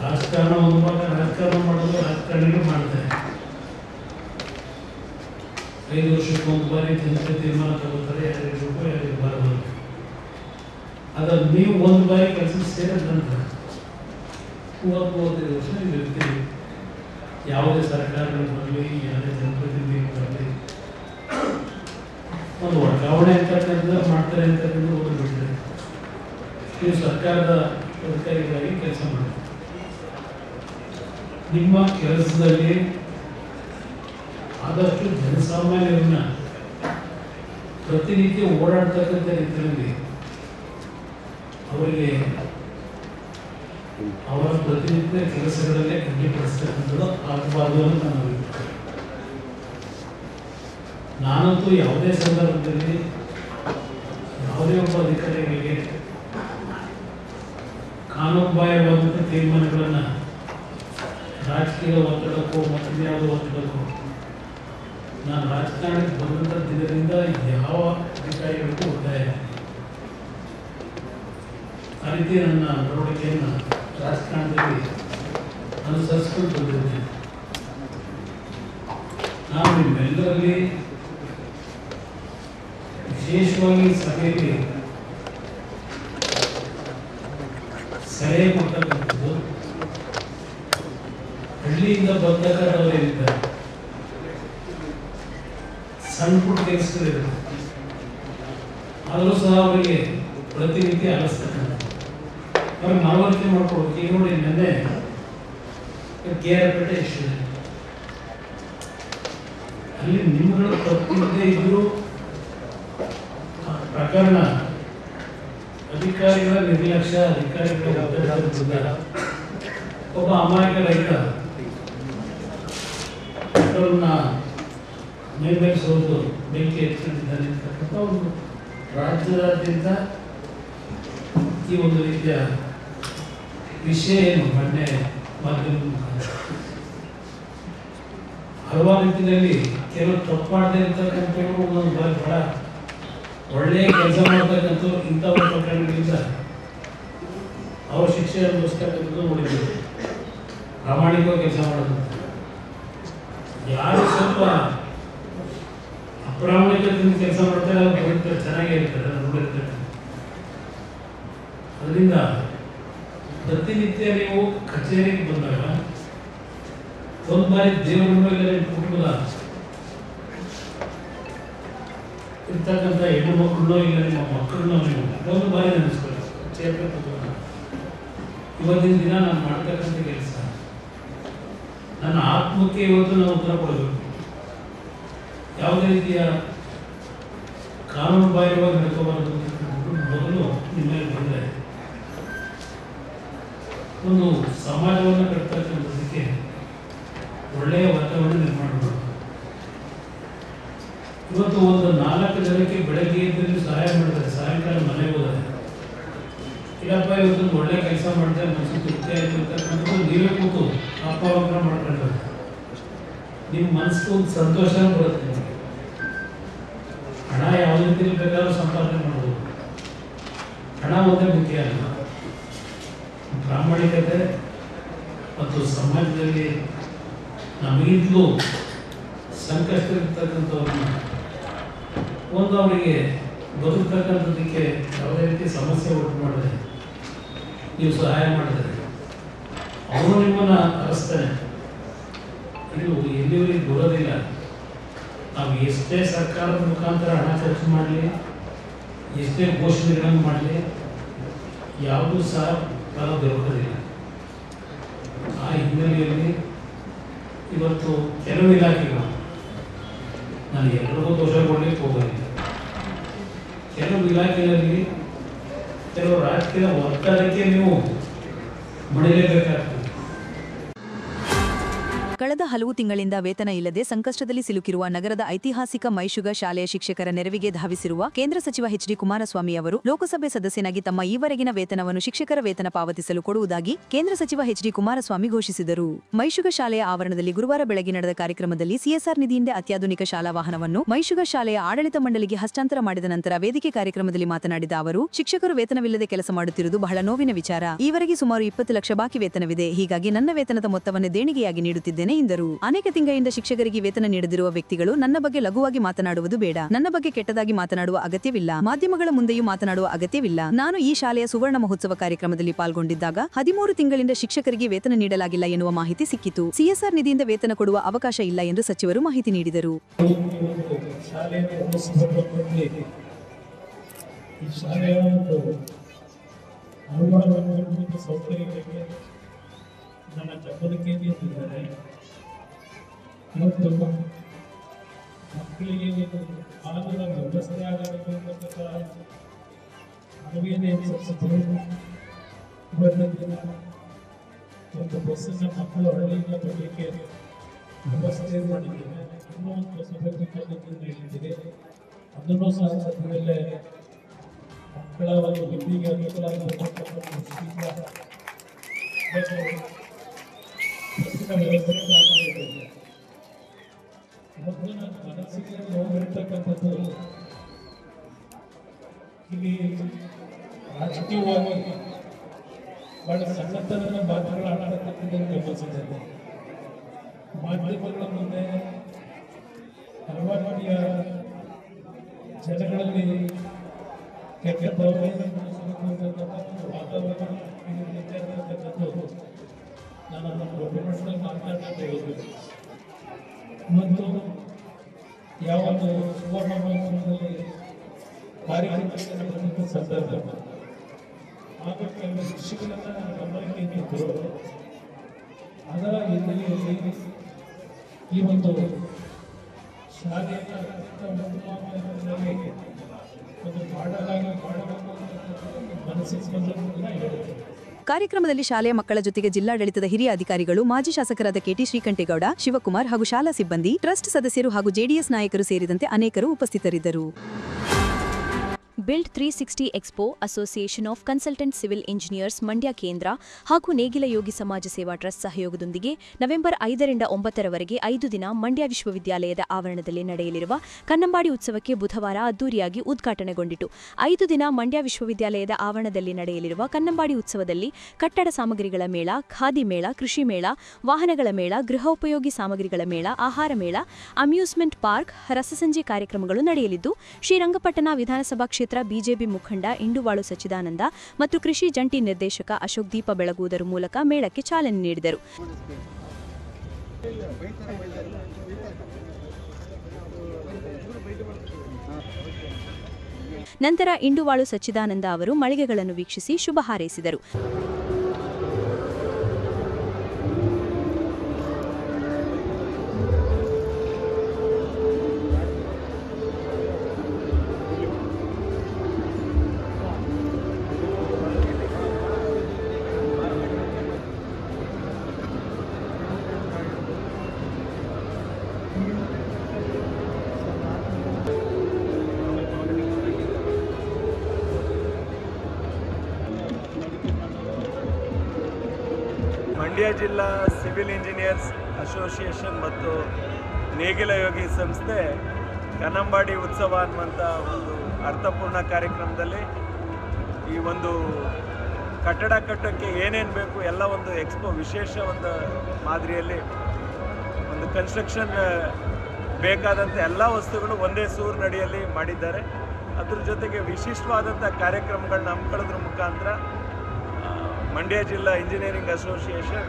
ರಾಜಕಾರಣ ಒಂದು ಭಾಗ ರಾಜಕಾರಣ ಮಾಡೋದು ರಾಜಕಾರಣಿಗಳು ಮಾಡ್ತಾರೆ. 5 ವರ್ಷಕ್ಕೆ ಒಂದು ಬಾರಿ ಜನತೆ ತೀರ್ಮಾನ ತಗೋತಾರೆ, ಯಾರಿಗೆ ರೂಪಾಯಿ ಯಾರಿಗೆ ಬರಬಾರದು. ಅದ ನೀವು ಒಂದು ಬಾರಿ ಕೆಲಸ ಸೇರಿದ ನಂತರ 35 ವರ್ಷ ನೀವು ಇರ್ತೀರಿ. ಯಾವುದೇ ಸರ್ಕಾರಗಳು ಬರಲಿ, ಯಾವುದೇ ಜನಪ್ರತಿನಿಧಿಗಳು ಬರಲಿ, ಒಂದು ವರ್ಗಾವಣೆ ಅಂತಕ್ಕಂಥ ಮಾಡ್ತಾರೆ ಅಂತಕ್ಕಂಥ ಓದ್ಬಿಟ್ರೆ ನೀವು ಸರ್ಕಾರದ ಅಧಿಕಾರಿಗಳಾಗಿ ಕೆಲಸ ಮಾಡಿ. ನಿಮ್ಮ ಕೆಲಸದಲ್ಲಿ ಆದಷ್ಟು ಜನಸಾಮಾನ್ಯರನ್ನ ಪ್ರತಿನಿತ್ಯ ಓಡಾಡ್ತಕ್ಕಂಥ ರೀತಿಯಲ್ಲಿ ಅವರಿಗೆ ಅವರ ಪ್ರತಿನಿತ್ಯ ಕೆಲಸಗಳಲ್ಲೇ ಖಂಡಿತಪಡಿಸ್ತಕ್ಕಂಥದ್ದು ಆಗಬಾರ್ದು ಅಂತ ನನ್ನ ಅಭಿಪ್ರಾಯ. ನಾನಂತೂ ಯಾವುದೇ ಸಂದರ್ಭದಲ್ಲಿ ಯಾವುದೇ ಒಬ್ಬ ಅಧಿಕಾರಿಗಳಿಗೆ ಕಾನೂನುಬಾಹಿರವಾದಂಥ ತೀರ್ಮಾನಗಳನ್ನು ರಾಜಕೀಯ ಒತ್ತಡಕ್ಕೋ ಮತ್ತು ಯಾವುದೋ ಒತ್ತಡಕ್ಕೋ ನಾನು ರಾಜಕಾರಣಕ್ಕೆ ಬಂದಂಥ ದಿನದಿಂದ ಯಾವ ಅಧಿಕಾರಿಗಳಿಗೂ ಒತ್ತಾಯ ಇಲ್ಲ. ಆ ರೀತಿ ನನ್ನ ನಡವಳಿಕೆಯನ್ನು ರಾಜಕಾರಣದಲ್ಲಿ ಅನುಸರಿಸ್ಕೊಂಡು ಬಂದಿದ್ದೇನೆ. ನಾನು ನಿಮ್ಮೆಲ್ಲರಲ್ಲಿ ವಿಶೇಷವಾಗಿ ಸಭೆಯಲ್ಲಿ ಸಲಹೆ ಕೊಡ್ತಕ್ಕಂಥದ್ದು ಹಳ್ಳಿಯಿಂದ ಬಂದವರೇನಿದ್ದಾರೆ, ಸಣ್ಣ ಪುಟ್ಟ ಕೆಲಸಗಳಿರುತ್ತೆ, ಆದರೂ ಸಹ ಅವರಿಗೆ ಪ್ರತಿನಿತ್ಯ ಆಲಿಸ್ತಕ್ಕಂಥ ಅವ್ರಿಗೆ ಮನವರಿಕೆ ಮಾಡ್ಕೊಡ್ಬೇಕು. ಈಗ ನೋಡಿ, ನೆನ್ನೆ ಕೆಆರ್ಪೇಟೆ ಇಶ್ಯೂ ಅಲ್ಲಿ ನಿಮ್ಗಳ ತಪ್ಪಿಲ್ಲದೆ ಇದ್ದರೂ ಪ್ರಕರಣ ಅಧಿಕಾರಿಗಳ ನಿರ್ಲಕ್ಷ್ಯ, ಅಧಿಕಾರಿಗಳ ಒತ್ತಡ, ಒಬ್ಬ ಅಮಾಯಕ ರೈತ ಪೆಟ್ರೋಲ್ನ ಮೇಲೆ ಸೋದು ಬೆಂಕಿ ಎತ್ತಿಕೊಂಡಿದ್ದಾನೆ ಅಂತಕ್ಕಂಥ ಒಂದು ರಾಜ್ಯದಾದ್ಯಂತ ಈ ಒಂದು ರೀತಿಯ ವಿಷಯ ಏನು ಮೊನ್ನೆ ಮಾಧ್ಯಮದ ಮುಖಾಂತರ ಹಲವಾರು ರೀತಿಯಲ್ಲಿ ಕೆಲವು ತಪ್ಪು ಮಾಡದೇ ಇರ್ತಕ್ಕಂಥವ್ರು ಒಂದೊಂದು ಬಹಳ ಒಳ್ಳೆಯ ಕೆಲಸ ಮಾಡ್ತಕ್ಕಂಥ ಇಂಥವ ಪ್ರಕರಣಗಳಿಂದ ಅವ್ರ ಶಿಕ್ಷೆ ಅನುಭವಿಸ್ತಕ್ಕಂಥದ್ದು ನೋಡಿದ್ದೀವಿ. ಪ್ರಾಮಾಣಿಕವಾಗಿ ಕೆಲಸ ಮಾಡೋದು, ಯಾರು ಸ್ವಲ್ಪ ಅಪ್ರಾಮಾಣಿಕದಿಂದ ಕೆಲಸ ಮಾಡ್ತಾರೆ ಅವ್ರು ಚೆನ್ನಾಗೇ ಇರ್ತಾರೆ, ನೋಡಿರ್ತಾರೆ. ಅದರಿಂದ ಪ್ರತಿನಿತ್ಯ ನೀವು ಕಚೇರಿಗೆ ಬಂದಾಗ ಒಂದು ಬಾರಿ ದೇವರನ್ನು ಇಲ್ಲ ನಿಮ್ಮ ಕುಟುಂಬದ ಇರ್ತಕ್ಕಂಥ ಹೆಣ್ಣು ಮಕ್ಕಳನ್ನೋ ಇಲ್ಲ ನಿಮ್ಮ ಮಕ್ಕಳನ್ನೋ ನೀವು ಒಂದು ಬಾರಿ ನೆನೆಸ್ಕೊಳ್ಳಿ. ಇವತ್ತಿನ ದಿನ ನಾನು ಮಾಡ್ತಕ್ಕಂಥ ಕೆಲಸ ನನ್ನ ಆತ್ಮಕ್ಕೆ ಇವತ್ತು ನಾವು ಉತ್ತರ ಕೊಡಬೇಕು. ಯಾವುದೇ ರೀತಿಯ ಕಾನೂನು ಬಾಹಿರವಾಗಿ ನಡ್ಕೋಬಾರದು. ಮೊದಲು ನಿಮ್ಮ ಬಂದರೆ ಒಂದು ಸಮಾಜವನ್ನು ಕಟ್ತಕ್ಕಂಥದಕ್ಕೆ ಒಳ್ಳೆಯ ವಾತಾವರಣ ನಿರ್ಮಾಣ ಮಾಡಬೇಕು. ಇವತ್ತು ಒಂದು 4 ಜನಕ್ಕೆ ಬೆಳಗ್ಗೆ ಎದ್ದು ಸಹಾಯ ಮಾಡಿದ್ದಾರೆ, ಸಾಯಂಕಾಲ ಮನೆಗೆ ಹೋದರೆ ಇಲ್ಲಪ್ಪ ಇವತ್ತೊಂದು ಒಳ್ಳೆ ಕೆಲಸ ಮಾಡ್ತಾರೆ, ಮನಸ್ಸು ತೃಪ್ತಿ ಆಯಿತು ಅಂತಕ್ಕಂಥದ್ದು ನೀವೇ ಕೂತು ಅಪ್ಪವನ್ನ ಮಾಡ್ಕೊಂಡ್ರೆ ನಿಮ್ಮ ಮನಸ್ಸಿಗೆ ಒಂದು ಸಂತೋಷ ಬರುತ್ತೆ. ನಿಮಗೆ ಹಣ ಯಾವ ರೀತಿಯಲ್ಲಿ ಬೇಕಾದ್ರೂ ಸಂಪಾದನೆ ಮಾಡ್ಬೋದು. ಹಣ ಒಂದೇ ಮುಖ್ಯ ಅಲ್ಲ, ಪ್ರಾಮಾಣಿಕತೆ ಮತ್ತು ಸಮಾಜದಲ್ಲಿ ನಮಗಿಂತಲೂ ಸಂಕಷ್ಟವಿರ್ತಕ್ಕಂಥವ್ರನ್ನ ಒಂದು ಅವರಿಗೆ ಬದುಕ್ತಕ್ಕಂಥದ್ದಕ್ಕೆ ಯಾವುದೇ ರೀತಿ ಸಮಸ್ಯೆ ಉಂಟು ಮಾಡಿದ್ರೆ ನೀವು ಸಹಾಯ ಮಾಡಿದ್ರೆ ಅವರು ನಿಮ್ಮನ್ನು ಅರಸ್ತಾನೆ. ಇದು ಎಲ್ಲಿವರೆಗೆ ಬರೋದಿಲ್ಲ. ನಾವು ಎಷ್ಟೇ ಸರ್ಕಾರದ ಮುಖಾಂತರ ಹಣ ಖರ್ಚು ಮಾಡಲಿ, ಎಷ್ಟೇ ಘೋಷಣೆಗಳನ್ನು ಮಾಡಲಿ, ಯಾವುದೂ ಸಹ ಫಲ ದೊರಕೋದಿಲ್ಲ. ಆ ಹಿನ್ನೆಲೆಯಲ್ಲಿ ಇವತ್ತು ಕೆಲವು ಇಲಾಖೆಗಳು, ನಾನು ಎಲ್ಲರಿಗೂ ದೋಷ ಕೊಡಲಿಕ್ಕೆ ಹೋಗೋದಿಲ್ಲ, ಕೆಲವು ಇಲಾಖೆಯಲ್ಲಿ ಕೆಲವು ರಾಜಕೀಯ ಒತ್ತಡಕ್ಕೆ ನೀವು ಮಣಿಯಲೇಬೇಕಾಗ್ತದೆ. ಕಳೆದ ಹಲವು ತಿಂಗಳಿಂದ ವೇತನ ಇಲ್ಲದೆ ಸಂಕಷ್ಟದಲ್ಲಿ ಸಿಲುಕಿರುವ ನಗರದ ಐತಿಹಾಸಿಕ ಮೈಶುಗ ಶಾಲೆಯ ಶಿಕ್ಷಕರ ನೆರವಿಗೆ ಧಾವಿಸಿರುವ ಕೇಂದ್ರ ಸಚಿವ ಎಚ್.ಡಿ. ಕುಮಾರಸ್ವಾಮಿ ಅವರು ಲೋಕಸಭೆ ಸದಸ್ಯನಾಗಿ ತಮ್ಮ ಈವರೆಗಿನ ವೇತನವನ್ನು ಶಿಕ್ಷಕರ ವೇತನ ಪಾವತಿಸಲು ಕೊಡುವುದಾಗಿ ಕೇಂದ್ರ ಸಚಿವ ಎಚ್.ಡಿ. ಕುಮಾರಸ್ವಾಮಿ ಘೋಷಿಸಿದರು. ಮೈಶುಗ ಶಾಲೆಯ ಆವರಣದಲ್ಲಿ ಗುರುವಾರ ಬೆಳಗ್ಗೆ ನಡೆದ ಕಾರ್ಯಕ್ರಮದಲ್ಲಿ ಸಿಎಸ್ಆರ್ ನಿಧಿಯಿಂದ ಅತ್ಯಾಧುನಿಕ ಶಾಲಾ ವಾಹನವನ್ನು ಮೈಶುಗ ಶಾಲೆಯ ಆಡಳಿತ ಮಂಡಳಿಗೆ ಹಸ್ತಾಂತರ ಮಾಡಿದ ನಂತರ ವೇದಿಕೆ ಕಾರ್ಯಕ್ರಮದಲ್ಲಿ ಮಾತನಾಡಿದ ಅವರು, ಶಿಕ್ಷಕರು ವೇತನವಿಲ್ಲದೆ ಕೆಲಸ ಮಾಡುತ್ತಿರುವುದು ಬಹಳ ನೋವಿನ ವಿಚಾರ. ಈವರೆಗೆ ಸುಮಾರು 20 ಲಕ್ಷ ಬಾಕಿ ವೇತನವಿದೆ. ಹೀಗಾಗಿ ನನ್ನ ವೇತನದ ಮೊತ್ತವನ್ನು ದೇಣಿಗೆಯಾಗಿ ನೀಡುತ್ತಿದ್ದೇನೆ ಎಂದರು. ಅನೇಕ ತಿಂಗಳಿಂದ ಶಿಕ್ಷಕರಿಗೆ ವೇತನ ನೀಡದಿರುವ ವ್ಯಕ್ತಿಗಳು ನನ್ನ ಬಗ್ಗೆ ಲಘುವಾಗಿ ಮಾತನಾಡುವುದು ಬೇಡ. ನನ್ನ ಬಗ್ಗೆ ಕೆಟ್ಟದಾಗಿ ಮಾತನಾಡುವ ಅಗತ್ಯವಿಲ್ಲ. ಮಾಧ್ಯಮಗಳ ಮುಂದೆಯೂ ಮಾತನಾಡುವ ಅಗತ್ಯವಿಲ್ಲ. ನಾನು ಈ ಶಾಲೆಯ ಸುವರ್ಣ ಮಹೋತ್ಸವ ಕಾರ್ಯಕ್ರಮದಲ್ಲಿ ಪಾಲ್ಗೊಂಡಿದ್ದಾಗ 13 ತಿಂಗಳಿಂದ ಶಿಕ್ಷಕರಿಗೆ ವೇತನ ನೀಡಲಾಗಿಲ್ಲ ಎನ್ನುವ ಮಾಹಿತಿ ಸಿಕ್ಕಿತು. ಸಿಎಸ್ಆರ್ ನಿಧಿಯಿಂದ ವೇತನ ಕೊಡುವ ಅವಕಾಶ ಇಲ್ಲ ಎಂದು ಸಚಿವರು ಮಾಹಿತಿ ನೀಡಿದರು. ನನ್ನ ಚಪ್ಪಲಿಕೆ ನಿಂತಿದ್ದಾರೆ ಮತ್ತು ಮಕ್ಕಳಿಗೆ ಆಗುವ ವ್ಯವಸ್ಥೆ ಆಗಬೇಕು ಅಂತಕ್ಕಂಥ ಅರಿವಿನ ದಿನ ಒಂದು ಬಸ್ಸನ್ನು ಮಕ್ಕಳು ಹಳ್ಳಿಯಿಂದ ಬರಲಿಕ್ಕೆ ವ್ಯವಸ್ಥೆ ಮಾಡಿದ್ದೇನೆ. ಇನ್ನೂ ಒಂದು ಬಸ್ ಹೇಳಿದ್ದೇನೆ. ಅದನ್ನು ಸಹ ಸದ್ಯದಲ್ಲೇ ಮಕ್ಕಳ ಒಂದು ವಿದ್ಯೆಗೆ ಅನುಕೂಲ ಆಗಬೇಕಂತ ಮನಸ್ಸಿಗೆ ನೋವಿರ್ತಕ್ಕಂಥದ್ದು ಇಲ್ಲಿ ರಾಜಕೀಯವಾಗಿ ಬಹಳ ಸಣ್ಣತನದ ಮಾತುಗಳಾಡತಕ್ಕಂಥದ್ದನ್ನು ಗಮನಿಸಿದ್ದೇನೆ. ಮಾಧ್ಯಮಗಳ ಮುಂದೆ ಹಲವಾರು ಜನಗಳಲ್ಲಿ ಕೆಟ್ಟ ಭಾವನೆಯನ್ನು ವಾತಾವರಣ ನಾನು ಪ್ರೊಫೆಷನಲ್ ಮಾತನಾಡ್ತಾ ಇದ್ದೇನೆ ಮತ್ತು ಯಾವ ಸುವರ್ಣ ಮಹೋತ್ಸವದಲ್ಲಿ ಕಾರ್ಯಕ್ರಮ ಸಂದರ್ಭ ಆಗ ಕೆಲವು ಶಿಕ್ಷಕರನ್ನ ಗಮನಕ್ಕೆ ಇಟ್ಟಿದ್ದರು. ಅದರ ಹಿನ್ನೆಲೆಯಲ್ಲಿ ಈ ಒಂದು ಶಾಲೆಯ ಒಂದು ಮಾಡಬೇಕು ಮನಸ್ಸಿಗೆ ಬಂದನ್ನು ಹೇಳುತ್ತೆ. ಕಾರ್ಯಕ್ರಮದಲ್ಲಿ ಶಾಲೆಯ ಮಕ್ಕಳ ಜೊತೆಗೆ ಜಿಲ್ಲಾಡಳಿತದ ಹಿರಿಯ ಅಧಿಕಾರಿಗಳು, ಮಾಜಿ ಶಾಸಕರಾದ ಕೆಟಿ ಶ್ರೀಕಂಠೇಗೌಡ, ಶಿವಕುಮಾರ್ ಹಾಗೂ ಶಾಲಾ ಸಿಬ್ಬಂದಿ, ಟ್ರಸ್ಟ್ ಸದಸ್ಯರು ಹಾಗೂ ಜೆಡಿಎಸ್ ನಾಯಕರು ಸೇರಿದಂತೆ ಅನೇಕರು ಉಪಸ್ಥಿತರಿದ್ದರು. Build 360 expo association of consultant civil engineers Mandya ಕೇಂದ್ರ ಹಾಗೂ ನೇಗಿಲ ಯೋಗಿ ಸಮಾಜ ಸೇವಾ ಟ್ರಸ್ಟ್ ಸಹಯೋಗದೊಂದಿಗೆ ನವೆಂಬರ್ 5ರಿಂದ 9ರವರೆಗೆ 5 ದಿನ ಮಂಡ್ಯ ವಿಶ್ವವಿದ್ಯಾಲಯದ ಆವರಣದಲ್ಲಿ ನಡೆಯಲಿರುವ ಕನ್ನಂಬಾಡಿ ಉತ್ಸವಕ್ಕೆ ಬುಧವಾರ ಅದ್ದೂರಿಯಾಗಿ ಉದ್ಘಾಟನೆಗೊಂಡಿತು. 5 ದಿನ ಮಂಡ್ಯ ವಿಶ್ವವಿದ್ಯಾಲಯದ ಆವರಣದಲ್ಲಿ ನಡೆಯಲಿರುವ ಕನ್ನಂಬಾಡಿ ಉತ್ಸವದಲ್ಲಿ ಕಟ್ಟಡ ಸಾಮಗ್ರಿಗಳ ಮೇಳ, ಖಾದಿ ಮೇಳ, ಕೃಷಿ ಮೇಳ, ವಾಹನಗಳ ಮೇಳ, ಗೃಹೋಪಯೋಗಿ ಸಾಮಗ್ರಿಗಳ ಮೇಳ, ಆಹಾರ ಮೇಳ, ಅಮ್ಯೂಸ್ಮೆಂಟ್ ಪಾರ್ಕ್, ರಸಸಂಜೆ ಕಾರ್ಯಕ್ರಮಗಳು ನಡೆಯಲಿದ್ದು, ಶ್ರೀರಂಗಪಟ್ಟಣ ವಿಧಾನಸಭಾ ಕ್ಷೇತ್ರ ಬಿಜೆಪಿ ಮುಖಂಡ ಇಂಡುವಾಳು ಸಚ್ಚಿದಾನಂದ ಮತ್ತು ಕೃಷಿ ಜಂಟಿ ನಿರ್ದೇಶಕ ಅಶೋಕ್ ದೀಪ ಬೆಳಗುವುದರ ಮೂಲಕ ಮೇಳಕ್ಕೆ ಚಾಲನೆ ನೀಡಿದರು. ನಂತರ ಇಂಡುವಾಳು ಸಚ್ಚಿದಾನಂದ ಅವರು ಮಳಿಗೆಗಳನ್ನು ವೀಕ್ಷಿಸಿ ಶುಭ ಹಾರೈಸಿದರು. ಮಂಡ್ಯ ಜಿಲ್ಲಾ ಸಿವಿಲ್ ಇಂಜಿನಿಯರ್ಸ್ ಅಸೋಸಿಯೇಷನ್ ಮತ್ತು ನೇಗಿಲ ಯೋಗಿ ಸಂಸ್ಥೆ ಕನ್ನಂಬಾಡಿ ಉತ್ಸವ ಅನ್ನುವಂಥ ಒಂದು ಅರ್ಥಪೂರ್ಣ ಕಾರ್ಯಕ್ರಮದಲ್ಲಿ ಈ ಒಂದು ಕಟ್ಟಡ ಕಟ್ಟೋಕ್ಕೆ ಏನೇನು ಬೇಕು ಎಲ್ಲ ಒಂದು ಎಕ್ಸ್ಪೋ ವಿಶೇಷ ಒಂದು ಮಾದರಿಯಲ್ಲಿ ಒಂದು ಕನ್ಸ್ಟ್ರಕ್ಷನ್ ಬೇಕಾದಂಥ ಎಲ್ಲ ವಸ್ತುಗಳು ಒಂದೇ ಸೂರಿನಡಿಯಲ್ಲಿ ಮಾಡಿದ್ದಾರೆ. ಅದ್ರ ಜೊತೆಗೆ ವಿಶಿಷ್ಟವಾದಂಥ ಕಾರ್ಯಕ್ರಮಗಳನ್ನ ಹಮ್ಮಿಕೊಳ್ಳೋದ್ರ ಮುಖಾಂತರ ಮಂಡ್ಯ ಜಿಲ್ಲಾ ಇಂಜಿನಿಯರಿಂಗ್ ಅಸೋಸಿಯೇಷನ್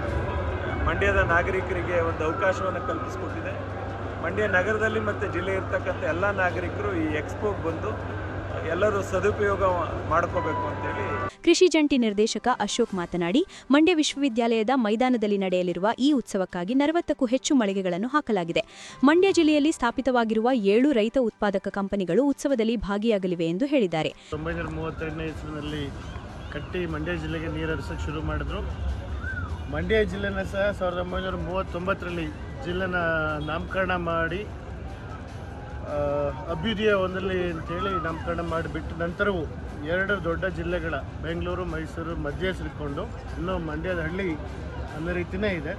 ಮಂಡ್ಯದ ನಾಗರಿಕರಿಗೆ ಒಂದು ಅವಕಾಶವನ್ನು ಕಲ್ಪಿಸಿಕೊಟ್ಟಿದೆ. ಮಂಡ್ಯ ನಗರದಲ್ಲಿ ಮತ್ತು ಜಿಲ್ಲೆ ಇರ್ತಕ್ಕಂಥ ಎಲ್ಲ ನಾಗರಿಕರು ಈ ಎಕ್ಸ್ಪೋಗೆ ಬಂದು ಎಲ್ಲರೂ ಸದುಪಯೋಗ ಮಾಡ್ಕೋಬೇಕು ಅಂತೇಳಿ. ಕೃಷಿ ಜಂಟಿ ನಿರ್ದೇಶಕ ಅಶೋಕ್ ಮಾತನಾಡಿ, ಮಂಡ್ಯ ವಿಶ್ವವಿದ್ಯಾಲಯದ ಮೈದಾನದಲ್ಲಿ ನಡೆಯಲಿರುವ ಈ ಉತ್ಸವಕ್ಕಾಗಿ 40ಕ್ಕೂ ಹೆಚ್ಚು ಮಳಿಗೆಗಳನ್ನು ಹಾಕಲಾಗಿದೆ. ಮಂಡ್ಯ ಜಿಲ್ಲೆಯಲ್ಲಿ ಸ್ಥಾಪಿತವಾಗಿರುವ 7 ರೈತ ಉತ್ಪಾದಕ ಕಂಪನಿಗಳು ಉತ್ಸವದಲ್ಲಿ ಭಾಗಿಯಾಗಲಿವೆ ಎಂದು ಹೇಳಿದ್ದಾರೆ. 1932ನೇ ಇಸ್ವಿನಲ್ಲಿ ಕಟ್ಟಿ ಮಂಡ್ಯ ಜಿಲ್ಲೆಗೆ ನೀರು ಹರಿಸೋಕ್ಕೆ ಶುರು ಮಾಡಿದ್ರು. ಮಂಡ್ಯ ಜಿಲ್ಲೆನ ಸಹ 1939ರಲ್ಲಿ ಜಿಲ್ಲೆನ ನಾಮಕರಣ ಮಾಡಿ ಅಭ್ಯುದಯ ಒಂದಲ್ಲಿ ಅಂತೇಳಿ ನಾಮಕರಣ ಮಾಡಿಬಿಟ್ಟು ನಂತರವೂ 2 ದೊಡ್ಡ ಜಿಲ್ಲೆಗಳ ಬೆಂಗಳೂರು ಮೈಸೂರು ಮಧ್ಯೆ ಸೇರಿಕೊಂಡು ಇನ್ನೂ ಮಂಡ್ಯದ ಹಳ್ಳಿ ಅನ್ನೋ ರೀತಿಯೇ ಇದೆ.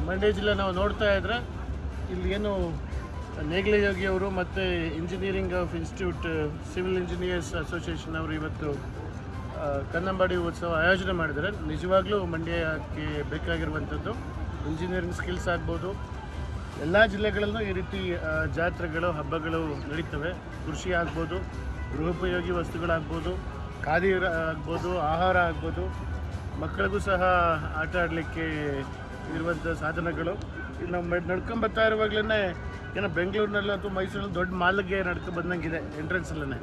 ಮಂಡ್ಯ ಜಿಲ್ಲೆ ನಾವು ನೋಡ್ತಾ ಇದ್ದರೆ ಇಲ್ಲಿ ಏನು ನೇಗಿಲ ಯೋಗಿಯವರು ಮತ್ತು engineering of institute civil engineers association ಅವರು ಇವತ್ತು ಕನ್ನಂಬಾಡಿ ಉತ್ಸವ ಆಯೋಜನೆ ಮಾಡಿದ್ದಾರೆ. ನಿಜವಾಗ್ಲೂ ಮಂಡ್ಯಕ್ಕೆ ಬೇಕಾಗಿರುವಂಥದ್ದು ಇಂಜಿನಿಯರಿಂಗ್ ಸ್ಕಿಲ್ಸ್ ಆಗ್ಬೋದು. ಎಲ್ಲ ಜಿಲ್ಲೆಗಳಲ್ಲೂ ಈ ರೀತಿ ಜಾತ್ರೆಗಳು ಹಬ್ಬಗಳು ನಡೀತವೆ. ಕೃಷಿ ಆಗ್ಬೋದು, ಗೃಹೋಪಯೋಗಿ ವಸ್ತುಗಳಾಗ್ಬೋದು, ಖಾದಿ ಆಗ್ಬೋದು, ಆಹಾರ ಆಗ್ಬೋದು, ಮಕ್ಕಳಿಗೂ ಸಹ ಆಟ ಆಡಲಿಕ್ಕೆ ಇರುವಂಥ ಸಾಧನಗಳು. ಇಲ್ಲಿ ನಾವು ನಡ್ಕೊಂಬರ್ತಾ ಇರುವಾಗಲೇ ಏನೋ ಬೆಂಗಳೂರಿನಲ್ಲಿ ಅಥವಾ ಮೈಸೂರಲ್ಲಿ ದೊಡ್ಡ ಮಾಲ್ಗೆ ಬಂದಂಗಿದೆ ಎಂಟ್ರೆನ್ಸಲ್ಲೇ.